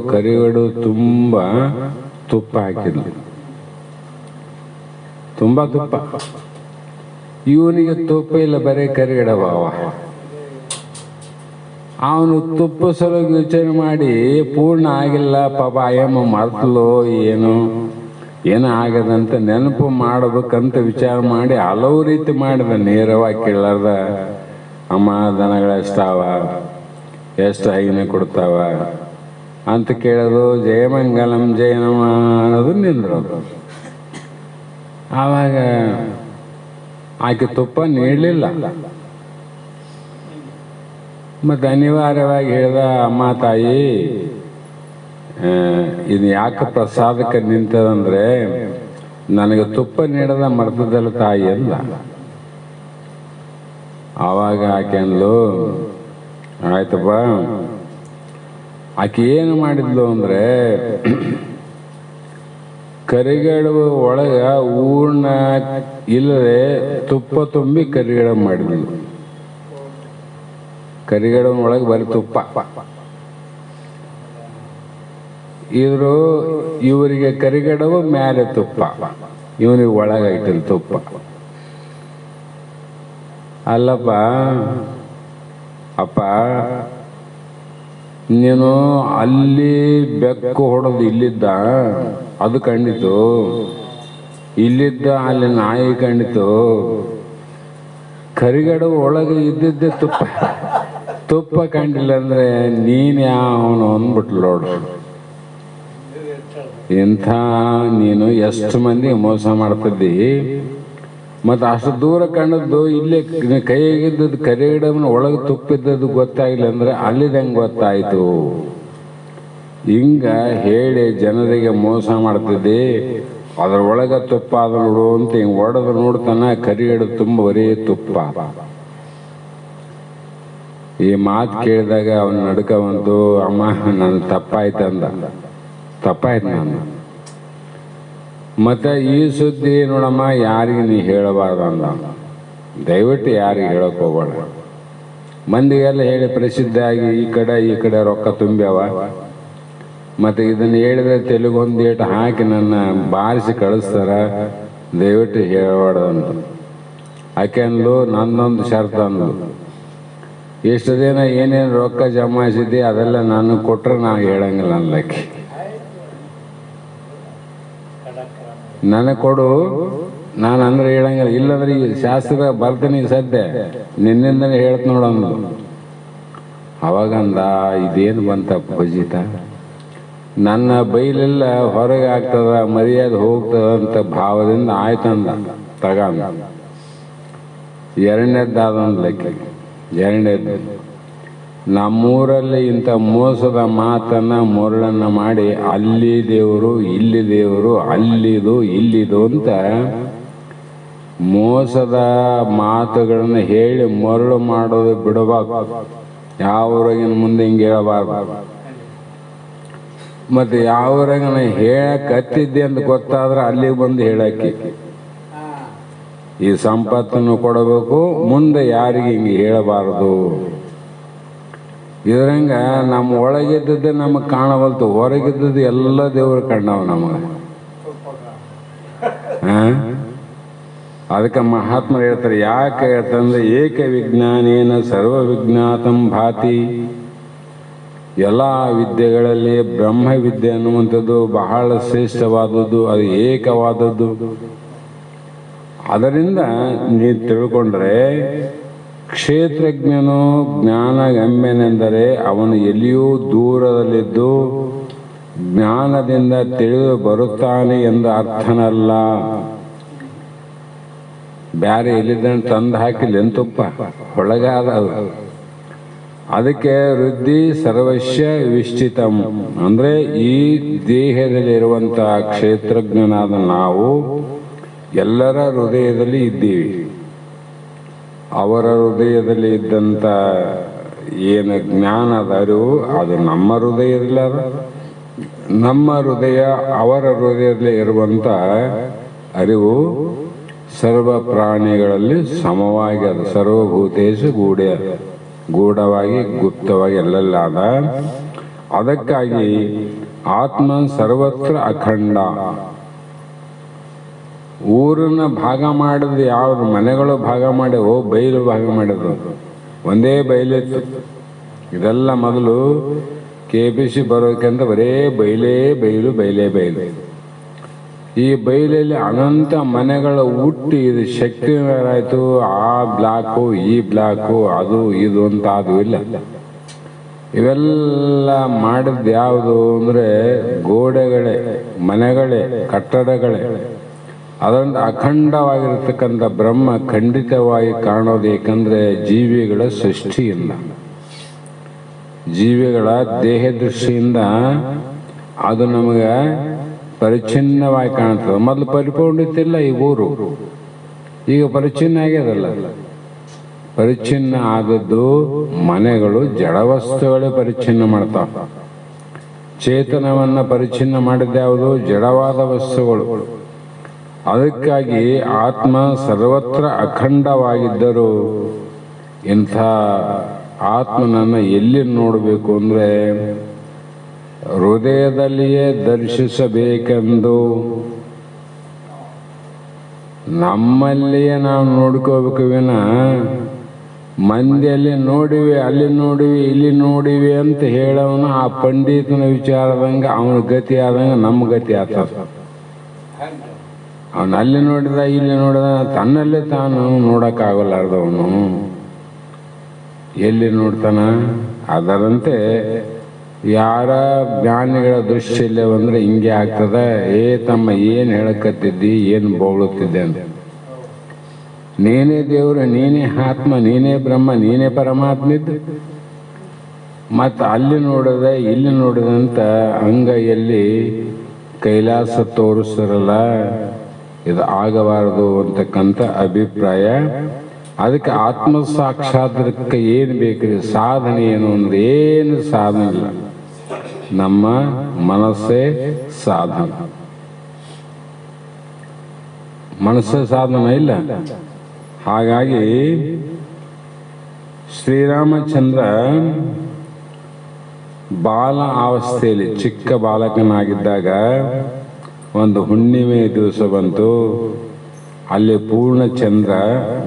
ತುಂಬ ತುಪ್ಪ ಹಾಕಿದ್ಲು, ತುಂಬ ತುಪ್ಪ. ಇವನಿಗೆ ತುಪ್ಪ ಇಲ್ಲ, ಬರೀ ಕರಿಗಡಬ. ಅವನು ತುಪ್ಪ ಸಲುವಾಗಿ ಯೋಚನೆ ಮಾಡಿ ಪೂರ್ಣ ಆಗಿಲ್ಲ ಪಾಪ, ಅಯ್ಯಮ್ಮ ಮರ್ತಲೋ ಏನೋ ಆಗದಂತ ನೆನಪು ಮಾಡಬೇಕಂತ ವಿಚಾರ ಮಾಡಿ ಹಲವು ರೀತಿ ಮಾಡಿದ. ನೇರವಾಗಿ ಕೇಳಾರ್ದ, ಅಮ್ಮ ದನಗಳ ಎಷ್ಟಾವ, ಎಷ್ಟು ಐನೆ ಕೊಡ್ತಾವ ಅಂತ ಕೇಳೋದು, ಜಯಮಂಗಲಂ ಜಯನಮ ಅನ್ನೋದು ನಿಂದ್ರೋದು. ಆವಾಗ ಆಕೆ ತುಪ್ಪ ನೀಡಲಿಲ್ಲ. ಮತ್ತು ಅನಿವಾರ್ಯವಾಗಿ ಹೇಳ್ದ, ಅಮ್ಮ ತಾಯಿ ಇದು ಯಾಕೆ ಪ್ರಸಾದಕ್ಕೆ ನಿಂತದಂದ್ರೆ ನನಗೆ ತುಪ್ಪ ನೀಡದ ಮರ್ತದಲ್ಲ ತಾಯಿ ಅಂದ. ಆವಾಗ ಆಕೆ ಅಂದ್ಲು, ಆಯ್ತಪ್ಪ. ಆಕೆ ಏನು ಮಾಡಿದ್ಲು ಅಂದರೆ ಕರಿಗಡುಬು ಒಳಗೆ ಹೂರ್ಣ ಇಲ್ಲದೆ ತುಪ್ಪ ತುಂಬಿ ಕರಿಗಡುಬು ಮಾಡಿದ್ಲು. ಕರಿಗಡುಬು ಒಳಗೆ ಬರೀ ತುಪ್ಪ. ಇವರಿಗೆ ಕರಿಗಡುಬು ಮೇಲೆ ತುಪ್ಪ, ಇವನಿಗೆ ಒಳಗಾಯ್ತಿಲ್ಲ ತುಪ್ಪ. ಅಲ್ಲಪ್ಪ ಅಪ್ಪ, ನೀನು ಅಲ್ಲಿ ಬೆಕ್ಕು ಹೊಡೆದು ಇಲ್ಲಿದ್ದ ಅದು ಕಂಡಿತು, ಇಲ್ಲಿದ್ದ ಅಲ್ಲಿ ನಾಯಿ ಕಂಡಿತು, ಕರಿಗಡುಬು ಒಳಗೆ ಇದ್ದಿದ್ದೆ ತುಪ್ಪ ಕಂಡಿಲ್ಲ ಅಂದ್ರೆ ನೀನ್ ಯಾವನು ಅಂದ್ಬಿಟ್ಲು ನೋಡು. ಇಂಥ ನೀನು ಎಷ್ಟು ಮಂದಿ ಮೋಸ ಮಾಡ್ತಿದ್ದಿ. ಮತ್ತು ಅಷ್ಟು ದೂರ ಕಂಡದ್ದು ಇಲ್ಲೇ ಕೈಯಾಗಿದ್ದದ್ದು ಕರಿಗಡುಬಿನ ಒಳಗೆ ತುಪ್ಪಿದ್ದದ್ದು ಗೊತ್ತಾಗಿಲ್ಲ ಅಂದ್ರೆ ಅಲ್ಲಿದ ಹೆಂಗೆ ಗೊತ್ತಾಯ್ತು? ಹಿಂಗ ಹೇಳಿ ಜನರಿಗೆ ಮೋಸ ಮಾಡ್ತಿದ್ದಿ. ಅದ್ರೊಳಗೆ ತುಪ್ಪ ಅದ ನೋಡು ಅಂತ ಹಿಂಗೆ ಒಡೆದು ನೋಡ್ತಾನ, ಕರಿಗಡುಬು ತುಂಬ ಬರೀ ತುಪ್ಪ. ಈ ಮಾತು ಕೇಳಿದಾಗ ಅವನು ನಡ್ಕ ಬಂತು, ಅಮ್ಮ ನನ್ನ ತಪ್ಪಾಯ್ತಂದ. ತಪ್ಪಾಯ್ತು ನಾನು. ಮತ್ತೆ ಈ ಸುದ್ದಿ ನೋಡಮ್ಮ ಯಾರಿಗೆ ನೀ ಹೇಳಬಾರ್ದು ಅಂದ. ದಯವಿಟ್ಟು ಯಾರಿಗೆ ಹೇಳಕ್ ಹೋಗ್ಬೇಡ. ಮಂದಿಗೆಲ್ಲ ಹೇಳಿ ಪ್ರಸಿದ್ಧ ಆಗಿ ಈ ಕಡೆ ರೊಕ್ಕ ತುಂಬ್ಯಾವ. ಮತ್ತೆ ಇದನ್ನು ಹೇಳಿದ್ರೆ ತೆಲುಗೊಂದು ಏಟು ಹಾಕಿ ನನ್ನ ಬಾರಿಸಿ ಕಳಿಸ್ತಾರ, ದಯವಿಟ್ಟು ಹೇಳಬಾರ್ದು ಅಂದ. ಆಕೆ ಅಂದ್ಲು, ನನ್ನೊಂದು ಶರ್ತ ಅಂದ್ಲು, ಎಷ್ಟು ದಿನ ಏನೇನು ರೊಕ್ಕ ಜಮಾಯಿಸಿದ್ದೆ ಅದೆಲ್ಲ ನಾನು ಕೊಟ್ರೆ ನಾ ಹೇಳಂಗಿಲ್ಲ ಅನ್ಲಕ್ಕೆ. ನನಗೆ ಕೊಡು, ನಾನು ಅಂದ್ರೆ ಹೇಳಂಗಿಲ್ಲ. ಇಲ್ಲಂದ್ರೆ ಈ ಶಾಸ್ತ್ರ ಬರ್ತೀನಿ ಸದ್ಯ ನಿನ್ನಿಂದನೇ ಹೇಳ್ತ ನೋಡಂದು. ಅವಾಗಂದ, ಇದೇನು ಬಂತ ಭಜಿತ, ನನ್ನ ಬೈಲೆಲ್ಲ ಹೊರಗೆ ಆಗ್ತದ, ಮರ್ಯಾದೆ ಹೋಗ್ತದ ಅಂತ ಭಾವದಿಂದ ಆಯ್ತಂದ. ತಗಂದ. ಎರಡನೇದ್ದಾದಂದ್ಲಕ್ಕೆ. ಎರಡನೇದ್ದು, ನಮ್ಮೂರಲ್ಲಿ ಇಂಥ ಮೋಸದ ಮಾತನ್ನ ಮೊರಳನ್ನ ಮಾಡಿ ಅಲ್ಲಿ ದೇವರು ಇಲ್ಲಿ ದೇವರು, ಅಲ್ಲಿದು ಇಲ್ಲಿದು ಅಂತ ಮೋಸದ ಮಾತುಗಳನ್ನು ಹೇಳಿ ಮರಳು ಮಾಡೋದು ಬಿಡಬಾರ್ದು. ಯಾವ್ರಾಗಿನ ಮುಂದೆ ಹಿಂಗೆ ಹೇಳಬಾರ್ದು. ಮತ್ತೆ ಯಾವ್ರಾಗನ ಹೇಳಕತ್ತಿದ್ದೆ ಅಂತ ಗೊತ್ತಾದ್ರೆ ಅಲ್ಲಿಗೆ ಬಂದು ಹೇಳಕ್ಕೆ. ಈ ಸಂಪತ್ತನ್ನು ಕೊಡಬೇಕು, ಮುಂದೆ ಯಾರಿಗೆ ಹಿಂಗೆ ಹೇಳಬಾರದು. ಇದ್ರಂಗ ನಮ್ಮ ಒಳಗಿದ್ದದ್ದೇ ನಮಗೆ ಕಾಣವಲ್ತು, ಹೊರಗಿದ್ದದ್ದು ಎಲ್ಲ ದೇವರು ಕಂಡವ ನಮಗೆ. ಅದಕ್ಕೆ ಮಹಾತ್ಮರು ಹೇಳ್ತಾರೆ, ಯಾಕೆ ಹೇಳ್ತಂದ್ರೆ ಏಕ ವಿಜ್ಞಾನೇನ ಸರ್ವ ವಿಜ್ಞಾತಂ ಭಾತಿ. ಎಲ್ಲ ವಿದ್ಯೆಗಳಲ್ಲಿ ಬ್ರಹ್ಮ ವಿದ್ಯೆ ಅನ್ನುವಂಥದ್ದು ಬಹಳ ಶ್ರೇಷ್ಠವಾದದ್ದು, ಅದು ಏಕವಾದದ್ದು. ಅದರಿಂದ ನೀವು ತಿಳ್ಕೊಂಡ್ರೆ ಕ್ಷೇತ್ರಜ್ಞನು ಜ್ಞಾನಗಮ್ಯನೆಂದರೆ ಅವನು ಎಲ್ಲಿಯೂ ದೂರದಲ್ಲಿದ್ದು ಜ್ಞಾನದಿಂದ ತಿಳಿದು ಬರುತ್ತಾನೆ ಎಂದು ಅರ್ಥನಲ್ಲ. ಬ್ಯಾರೆ ಎಲ್ಲಿದ್ದ ತಂದು ಹಾಕಿಲ್ಲ ಎಂತುಪ್ಪ ಒಳಗಾದ ಅದು. ಅದಕ್ಕೆ ವೃದ್ಧಿ ಸರ್ವಸ್ಯ ವಿಷ್ಟಿತಂ ಅಂದ್ರೆ ಈ ದೇಹದಲ್ಲಿರುವಂತಹ ಕ್ಷೇತ್ರಜ್ಞನಾದ ನಾವು ಎಲ್ಲರ ಹೃದಯದಲ್ಲಿ ಇದ್ದೀವಿ. ಅವರ ಹೃದಯದಲ್ಲಿ ಇದ್ದಂಥ ಏನು ಜ್ಞಾನದ ಅರಿವು ಅದು ನಮ್ಮ ಹೃದಯದಲ್ಲಿ ಅದ. ನಮ್ಮ ಹೃದಯ ಅವರ ಹೃದಯದಲ್ಲಿ ಇರುವಂಥ ಅರಿವು ಸರ್ವ ಪ್ರಾಣಿಗಳಲ್ಲಿ ಸಮವಾಗಿ ಅದು. ಸರ್ವಭೂತೇಶು ಗೂಢವಾಗಿ ಗುಪ್ತವಾಗಿ ಎಲ್ಲೆಲ್ಲ ಅದ. ಅದಕ್ಕಾಗಿ ಆತ್ಮ ಸರ್ವತ್ರ ಅಖಂಡ. ಊರನ್ನ ಭಾಗ ಮಾಡಿದ ಯಾವ್ದು ಮನೆಗಳು ಭಾಗ ಮಾಡ್ಯಾವೋ ಬಯಲು ಭಾಗ ಮಾಡಿದ್ರು, ಒಂದೇ ಬಯಲಿತ್ತು. ಇದೆಲ್ಲ ಮೊದಲು KBC ಬರೋದಕ್ಕಿಂತ ಬರೇ ಬಯಲೇ ಬಯಲು ಬಯಲೇ ಬಯಲು. ಈ ಬಯಲಲ್ಲಿ ಅನಂತ ಮನೆಗಳು ಹುಟ್ಟಿ ಇದು ಶಕ್ತಿನಗರ ಆಯಿತು. ಆ ಬ್ಲಾಕು ಈ ಬ್ಲಾಕು ಅದು ಇದು ಅಂತ ಅದು ಇಲ್ಲ. ಇವೆಲ್ಲ ಮಾಡಿದ್ದು ಯಾವುದು ಅಂದರೆ ಗೋಡೆಗಳೇ, ಮನೆಗಳೇ, ಕಟ್ಟಡಗಳೇ. ಅದೊಂದು ಅಖಂಡವಾಗಿರ್ತಕ್ಕಂಥ ಬ್ರಹ್ಮ ಖಂಡಿತವಾಗಿ ಕಾಣೋದು. ಏಕೆಂದರೆ ಜೀವಿಗಳ ಸೃಷ್ಟಿಯಿಂದ, ಜೀವಿಗಳ ದೇಹ ದೃಷ್ಟಿಯಿಂದ ಅದು ನಮಗೆ ಪರಿಚ್ಛಿನ್ನವಾಗಿ ಕಾಣ್ತದೆ. ಮೊದಲು ಪರಿಪೂರ್ಣಿತಿಲ್ಲ ಈ ಊರು, ಈಗ ಪರಿಚ್ಛಿನ್ನ ಆಗ್ಯದಲ್ಲ. ಪರಿಚ್ಛಿನ್ನ ಆದದ್ದು ಮನೆಗಳು, ಜಡವಸ್ತುಗಳೇ ಪರಿಚ್ಛಿನ್ನ ಮಾಡ್ತಾವ. ಚೇತನವನ್ನ ಪರಿಚ್ಛಿನ್ನ ಮಾಡಿದ ಯಾವುದು? ಜಡವಾದ ವಸ್ತುಗಳು. ಅದಕ್ಕಾಗಿ ಆತ್ಮ ಸರ್ವತ್ರ ಅಖಂಡವಾಗಿದ್ದರೂ ಇಂಥ ಆತ್ಮನನ್ನು ಎಲ್ಲಿ ನೋಡಬೇಕು ಅಂದರೆ ಹೃದಯದಲ್ಲಿಯೇ ದರ್ಶಿಸಬೇಕೆಂದು ನಮ್ಮಲ್ಲಿಯೇ ನಾವು ನೋಡ್ಕೋಬೇಕು ವಿನ ಮಂದಿಯಲ್ಲಿ ನೋಡಿವಿ, ಅಲ್ಲಿ ನೋಡಿವಿ, ಇಲ್ಲಿ ನೋಡಿವಿ ಅಂತ ಹೇಳೋನು ಆ ಪಂಡಿತನ ವಿಚಾರದಂಗೆ ಅವನ ಗತಿ ಆದಂಗೆ ನಮ್ಮ ಗತಿ ಆಗ್ತದ. ಅವನು ಅಲ್ಲಿ ನೋಡಿದ ಇಲ್ಲಿ ನೋಡಿದ ತನ್ನಲ್ಲೇ ತಾನು ನೋಡೋಕ್ಕಾಗಲಾರ್ದವನು ಎಲ್ಲಿ ನೋಡ್ತಾನ? ಅದರಂತೆ ಯಾರ ಜ್ಞಾನಿಗಳ ದೃಷ್ಟಿಯಲ್ಲೇ ಬಂದರೆ ಹಿಂಗೆ ಆಗ್ತದೆ. ತಮ್ಮ ಏನು ಹೇಳಕತ್ತಿದ್ದಿ, ಏನು ಬೋಳುತ್ತಿದ್ದೆ ಅಂತ. ನೀನೇ ದೇವರು, ನೀನೇ ಆತ್ಮ, ನೀನೇ ಬ್ರಹ್ಮ, ನೀನೇ ಪರಮಾತ್ಮಿದ್ದು. ಮತ್ತು ಅಲ್ಲಿ ನೋಡಿದ ಇಲ್ಲಿ ನೋಡಿದಂತ ಅಂಗೈಯಲ್ಲಿ ಕೈಲಾಸ ತೋರಿಸ್ತಾರಲ್ಲ, ಇದು ಆಗಬಾರದು ಅಂತಕ್ಕಂಥ ಅಭಿಪ್ರಾಯ. ಅದಕ್ಕೆ ಆತ್ಮ ಸಾಕ್ಷಾತ್ಕಾರಕ್ಕೆ ಏನು ಬೇಕ್ರಿ? ಸಾಧನೆ ಏನು ಅಂದ್ರೆ ಏನು ಸಾಧನೆ ಇಲ್ಲ, ನಮ್ಮ ಮನಸ್ಸೇ ಸಾಧನ. ಮನಸ್ಸೇ ಸಾಧನ ಇಲ್ಲ. ಹಾಗಾಗಿ ಶ್ರೀರಾಮಚಂದ್ರ ಬಾಲ ಅವಸ್ಥೆಯಲ್ಲಿ ಚಿಕ್ಕ ಬಾಲಕನಾಗಿದ್ದಾಗ ಒಂದು ಹುಣ್ಣಿಮೆ ದಿವಸ ಬಂತು. ಅಲ್ಲಿ ಪೂರ್ಣ ಚಂದ್ರ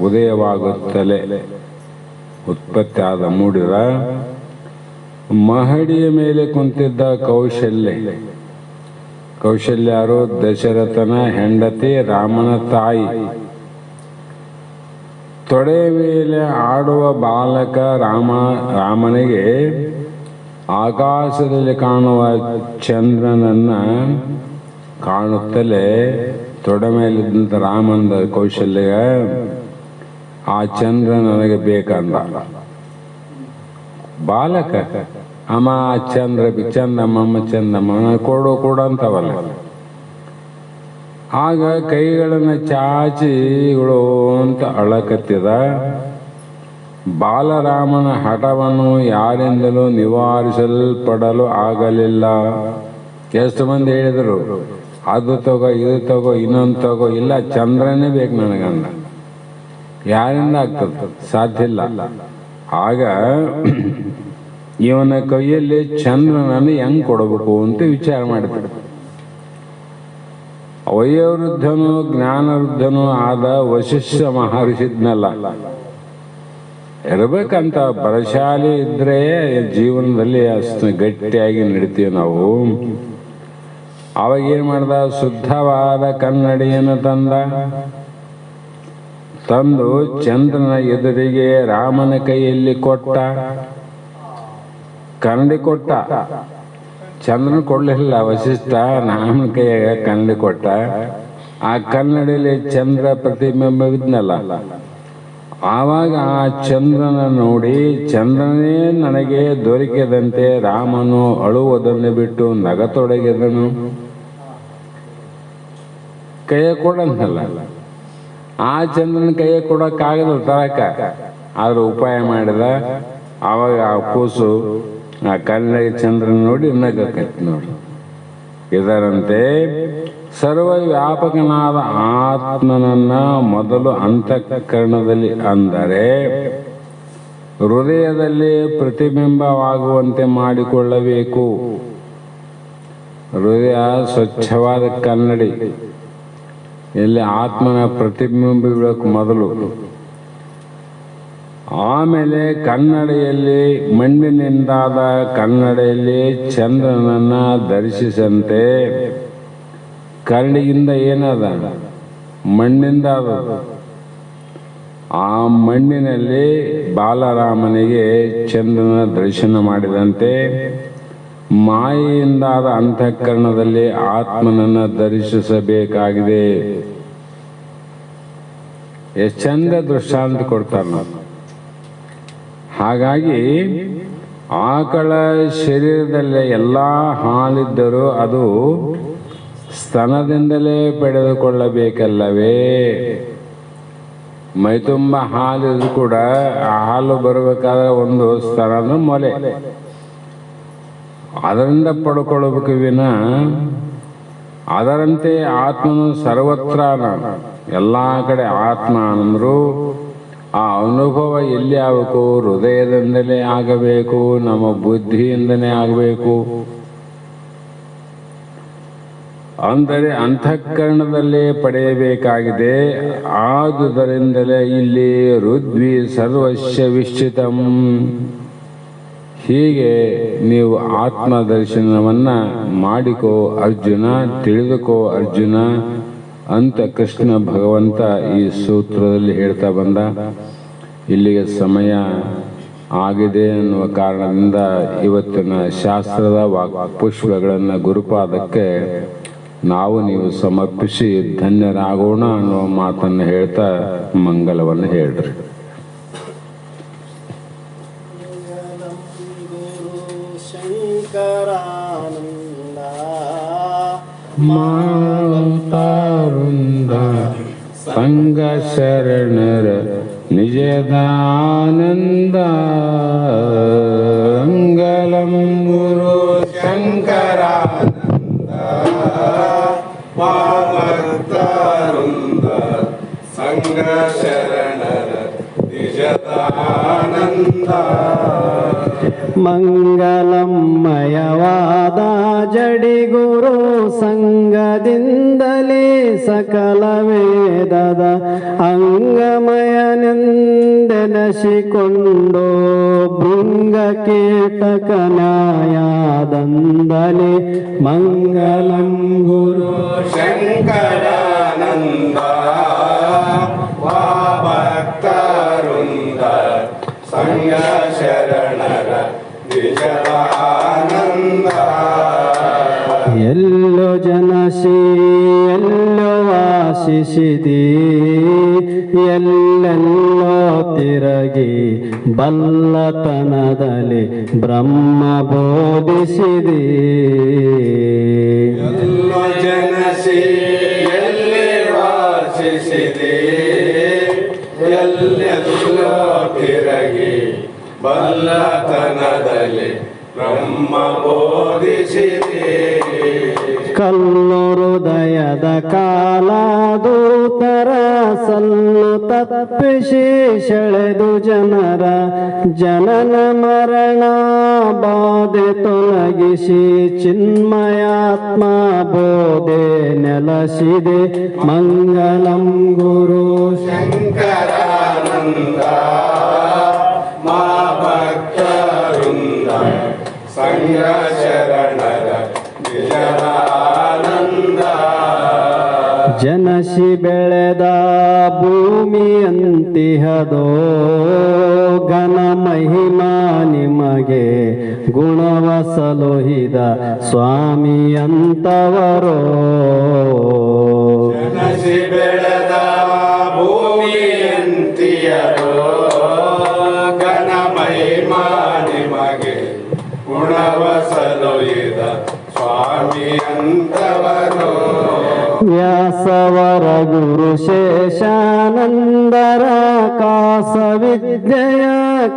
ಉದಯವಾಗುತ್ತಲೇ ಉತ್ಪತ್ತಿ ಆದ ಮೂಡಿದ ಮಹಡಿಯ ಮೇಲೆ ಕುಂತಿದ್ದ ಕೌಶಲ್ಯ ಯಾರು? ದಶರಥನ ಹೆಂಡತಿ, ರಾಮನ ತಾಯಿ. ತೊಡೆ ಮೇಲೆ ಆಡುವ ಬಾಲಕ ರಾಮನಿಗೆ ಆಕಾಶದಲ್ಲಿ ಕಾಣುವ ಚಂದ್ರನನ್ನ ಕಾಣುತ್ತಲೇ ತೊಡೆ ಮೇಲಿದ್ದಂಥ ರಾಮಂದ ಕೌಶಲ್ಯ, ಆ ಚಂದ್ರ ನನಗೆ ಬೇಕಂದ. ಬಾಲಕ ಅಮ್ಮ ಚಂದಮ್ಮ ಕೊಡು ಅಂತವಲ್ಲ. ಆಗ ಕೈಗಳನ್ನು ಚಾಚಿ ಇಗಳು ಅಂತ ಅಳಕತ್ತಿದ. ಬಾಲರಾಮನ ಹಠವನ್ನು ಯಾರಿಂದಲೂ ನಿವಾರಿಸಲ್ಪಡಲು ಆಗಲಿಲ್ಲ. ಎಷ್ಟು ಮಂದಿ ಹೇಳಿದರು, ಅದು ತಗೋ, ಇದು ತಗೋ, ಇನ್ನೊಂದು ತಗೋ. ಇಲ್ಲ, ಚಂದ್ರನೇ ಬೇಕು ನನಗಂದ. ಯಾರಿಂದ ಆಗ್ತದೆ? ಸಾಧ್ಯ ಇಲ್ಲ. ಆಗ ಇವನ ಕೈಯಲ್ಲಿ ಚಂದ್ರನನ್ನು ಹೆಂಗ್ ಕೊಡಬೇಕು ಅಂತ ವಿಚಾರ ಮಾಡಿದ್ರು. ವಯೋವೃದ್ಧನು ಜ್ಞಾನವೃದ್ಧನು ಆದ ವಶಿಷ್ಠ ಮಹರ್ಷಿದ್ನಲ್ಲ, ಇರಬೇಕಂತ ಬಲಶಾಲಿ ಇದ್ರೆ ಜೀವನದಲ್ಲಿ ಅಷ್ಟು ಗಟ್ಟಿಯಾಗಿ ನಡಿತೀವಿ ನಾವು. ಅವಾಗ ಏನ್ ಮಾಡ್ದ? ಶುದ್ಧವಾದ ಕನ್ನಡಿಯನ್ನು ತಂದು ಚಂದ್ರನ ಎದುರಿಗೆ ರಾಮನ ಕೈಯಲ್ಲಿ ಕೊಟ್ಟ. ಕನ್ನಡಿ ಕೊಟ್ಟ, ಚಂದ್ರನ ಕೊಡ್ಲಿಲ್ಲ ವಶಿಷ್ಠ. ರಾಮನ ಕೈಯಾಗ ಕನ್ನಡಿ ಕೊಟ್ಟ. ಆ ಕನ್ನಡಿಯಲ್ಲಿ ಚಂದ್ರ ಪ್ರತಿಬಿಂಬವಿದ್ನಲ್ಲ, ಆವಾಗ ಆ ಚಂದ್ರನ ನೋಡಿ ಚಂದ್ರನೇ ನನಗೆ ದೊರಕಿದಂತೆ ರಾಮನು ಅಳುವುದನ್ನು ಬಿಟ್ಟು ನಗತೊಡಗಿದನು. ಕೈಯ ಕೊಡಂತಲ್ಲ, ಆ ಚಂದ್ರನ ಕೈಯ ಕೊಡಕ್ಕಾಗದ ತರಕ. ಆದ್ರೆ ಉಪಾಯ ಮಾಡಿದ. ಆವಾಗ ಆ ಕೂಸು ಆ ಕಣ್ಣಿಗೆ ಚಂದ್ರನ ನೋಡಿ ನಗಕೈತಿ ನೋಡಿ. ಇದರಂತೆ ಸರ್ವವ್ಯಾಪಕನಾದ ಆತ್ಮನನ್ನ ಮೊದಲು ಅಂತಃಕರಣದಲ್ಲಿ ಅಂದರೆ ಹೃದಯದಲ್ಲಿ ಪ್ರತಿಬಿಂಬವಾಗುವಂತೆ ಮಾಡಿಕೊಳ್ಳಬೇಕು. ಹೃದಯ ಸ್ವಚ್ಛವಾದ ಕನ್ನಡಿ, ಇಲ್ಲಿ ಆತ್ಮನ ಪ್ರತಿಬಿಂಬ ಬೀಳಕ್ಕೆ ಮೊದಲು. ಆಮೇಲೆ ಕನ್ನಡಿಯಲ್ಲಿ ಮಣ್ಣಿನಿಂದಾದ ಕನ್ನಡಿಯಲ್ಲಿ ಚಂದ್ರನನ್ನ ದರ್ಶಿಸಂತೆ. ಕರಡಿಯಿಂದ ಏನದ? ಮಣ್ಣಿಂದ ಆದದು. ಆ ಮಣ್ಣಿನಲ್ಲಿ ಬಾಲರಾಮನಿಗೆ ಚಂದ್ರನ ದರ್ಶನ ಮಾಡಿದಂತೆ ಮಾಯೆಯಿಂದಾದ ಅಂತಃಕರಣದಲ್ಲಿ ಆತ್ಮನನ್ನ ದರ್ಶಿಸಬೇಕಾಗಿದೆ. ಎಷ್ಟು ಚಂದ ದೃಷ್ಟಾಂತ ಕೊಡ್ತಾರೆ ನಾವು. ಹಾಗಾಗಿ ಆಕಳ ಶರೀರದಲ್ಲಿ ಎಲ್ಲ ಹಾಲಿದ್ದರೂ ಅದು ಸ್ತನದಿಂದಲೇ ಪಡೆದುಕೊಳ್ಳಬೇಕಲ್ಲವೇ? ಮೈತುಂಬ ಹಾಲಿದ್ರು ಕೂಡ ಆ ಹಾಲು ಬರಬೇಕಾದ್ರೆ ಒಂದು ಸ್ತನದ ಮೊಲೆ, ಅದರಿಂದ ಪಡ್ಕೊಳ್ಬೇಕು ವಿನ ಅದರಂತೆ ಆತ್ಮನು ಸರ್ವತ್ರ ಎಲ್ಲ ಕಡೆ ಆತ್ಮ ಅಂದ್ರು ಆ ಅನುಭವ ಎಲ್ಲಿ ಆಗಬೇಕು? ಹೃದಯದಿಂದಲೇ ಆಗಬೇಕು, ನಮ್ಮ ಬುದ್ಧಿಯಿಂದಲೇ ಆಗಬೇಕು. ಅಂದರೆ ಅಂತಃಕರಣದಲ್ಲೇ ಪಡೆಯಬೇಕಾಗಿದೆ. ಆದುದರಿಂದಲೇ ಇಲ್ಲಿ ರುದ್ವಿ ಸರ್ವಸ್ಯ ವಿಶ್ಚಿತಂ. ಹೀಗೆ ನೀವು ಆತ್ಮ ದರ್ಶನವನ್ನ ಮಾಡಿಕೋ ಅರ್ಜುನ, ತಿಳಿದುಕೋ ಅರ್ಜುನ ಅಂತ ಕೃಷ್ಣ ಭಗವಂತ ಈ ಸೂತ್ರದಲ್ಲಿ ಹೇಳ್ತಾ ಬಂದ. ಇಲ್ಲಿಗೆ ಸಮಯ ಆಗಿದೆ ಅನ್ನುವ ಕಾರಣದಿಂದ ಇವತ್ತಿನ ಶಾಸ್ತ್ರದ ಪುಷ್ಪಗಳನ್ನು ಗುರುಪಾದಕ್ಕೆ ನಾವು ನೀವು ಸಮರ್ಪಿಸಿ ಧನ್ಯರಾಗೋಣ ಅನ್ನುವ ಮಾತನ್ನು ಹೇಳ್ತಾ ಮಂಗಲವನ್ನು ಹೇಳ್ರಿ. ಮಾತಾರುಂದ ಸಂಗ ಶರಣರ ನಿಜದಾನಂದ ಮಂಗಲಂ ಗುರು ಶಂಕರಾನಂದ ಭಕ್ತವೃಂದ ಸಂಗ ಶರಣರ ನಿಜದಾನಂದ. ಮಂಗಲಮಯವಾದ ಜಡಿಗುರು ಸಂಗದಿಂದಲೇ ಸಕಲ ವೇದದ ಅಂಗಮಯನೆಂದೆನಸಿಕೊಂಡು ಭೃಂಗ ಕೀಟಕ ನ್ಯಾಯದಂದಲೇ ಮಂಗಲಂ ಗುರು ಶಂಕರಾನಂದ ಭಕ್ತವೃಂದ ಸಂಗ ಶರಣರ ನಿಜದಾನಂದ. ಎಲ್ಲೋ ಜನಸಿ ಎಲ್ಲೋ ವಾಸಿಸಿದಿ, ಎಲ್ಲೆಲ್ಲೋ ತಿರಗಿ ಬಲ್ಲತನದಲ್ಲಿ ಬ್ರಹ್ಮ ಬೋಧಿಸಿದಿ. ಎಲ್ಲೋ ಜನಸಿ ಎಲ್ಲೇ ವಾಸಿಸಿದೆ, ಎಲ್ಲೆಲ್ಲೋ ತಿರಗಿ ಬಲ್ಲತನದಲ್ಲಿ ಬ್ರಹ್ಮ ಬೋಧಿಸಿದೆ. ಕಲ್ಲು ಹೃದಯದ ಕಾಲದೂತರ ಸಲ್ಲು ತಪ್ಪಿಸಿ ಸೆಳೆದು ಜನರ ಜನನ ಮರಣ ಬಾಧೆ ತೊಲಗಿಸಿ ಚಿನ್ಮಯಾತ್ಮ ಬೋಧೆ ನೆಲಸಿದೆ. ಮಂಗಲಂ ಗುರು ಶಂಕರಾನಂದ ಭಕ್ತವೃಂದ ಸಂಗ ಶರಣರ ನಿಜದಾನಂದ. ಜನಸಿ ಬೆಳೆದ ಭೂಮಿಯಂತಿಹದೋ ಘನ ಮಹಿಮಾ ನಿಮಗೆ ಗುಣವ ಸಲುಹಿದ ಸ್ವಾಮಿಯಂತವರೋ. ಜನಸಿ ಬೆಳೆದ ಭೂಮಿಯಂತಿಯರೋ ಘನ ಮಹಿಮಾ ನಿಮಗೆ ಗುಣವ ಸಲುಹಿದ ಸ್ವಾಮಿಯಂತವರೋ. ವ್ಯಾಸವರ ಗುರು ಶೇಷಾನಂದರ ಕಾಸವಿದ್ಯೆಯ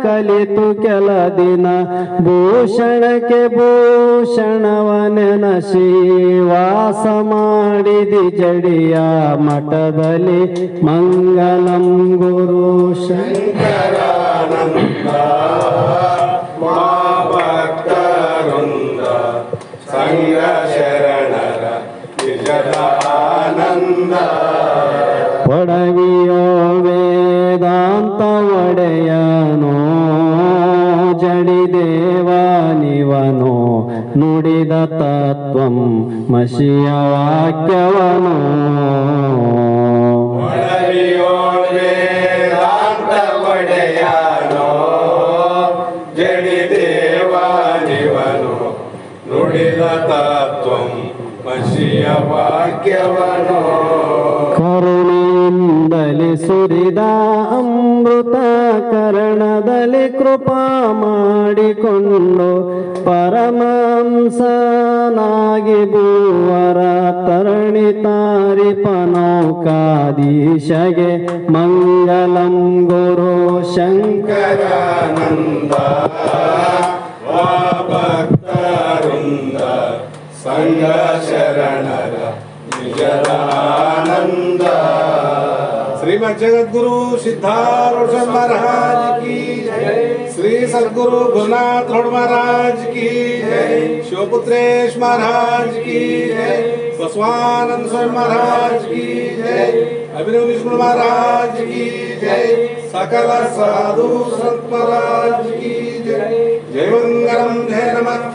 ಕಲಿತು ಕೆಲ ದಿನ ಭೂಷಣಕ್ಕೆ ಭೂಷಣವನೆನಸಿ ವಾಸ ಮಾಡಿದಿ ಜಡಿಯ ಮಠದಲ್ಲಿ ಮಂಗಲಂ ಗುರು ಶಂಕರಾನಂದ ಭಕ್ತವೃಂದ ಸಂಘ ಶರಣರ ನಿಜದಾನಂದ ಒಡವಿಯೋ ವೇದಾಂತ ಒಡೆಯನೋ ಜಡಿದೇವನಿವನೋ ನುಡಿದ ತತ್ವಂ ಮಸಿಯ ವಾಕ್ಯವನೋ ಒಡವಿಯೋ ವೇದಾಂತ ಒಡೆಯನೋ ಜಡಿದೇವನಿವನು ನುಡಿದ ತತ್ವಂ ಮಸಿಯ ವಾಕ್ಯವನೋ ಕರುಣೆಯಿಂದಲೇ ಸುರಿದ ಅಮೃತ ಕರ್ಣದಲ್ಲಿ ಕೃಪಾ ಮಾಡಿಕೊಂಡು ಪರಮಂಸನಾಗಿ ಭೂವರ ತರಣಿ ತಾರಿಪನೌಕಾದೀಶಗೆ ಮಂಗಲಂ ಗುರು ಶಂಕರಾನಂದ ಭಕ್ತವೃಂದ ಸಂಘ ಶರಣರ ನಿಜದಾನಂದ श्रीमद जगद्गुरु सिद्धारूढ़ महाराज की जय। श्री सद्गुरु गुरुनाथ रूढ़ महाराज की जय। शिवपुत्रेश महाराज की जय। बसवानंद स्वामी महाराज की जय। अभिनव विष्णु महाराज की जय। सकल साधु संत महाराज की जय। जय मंगलम जय नमः।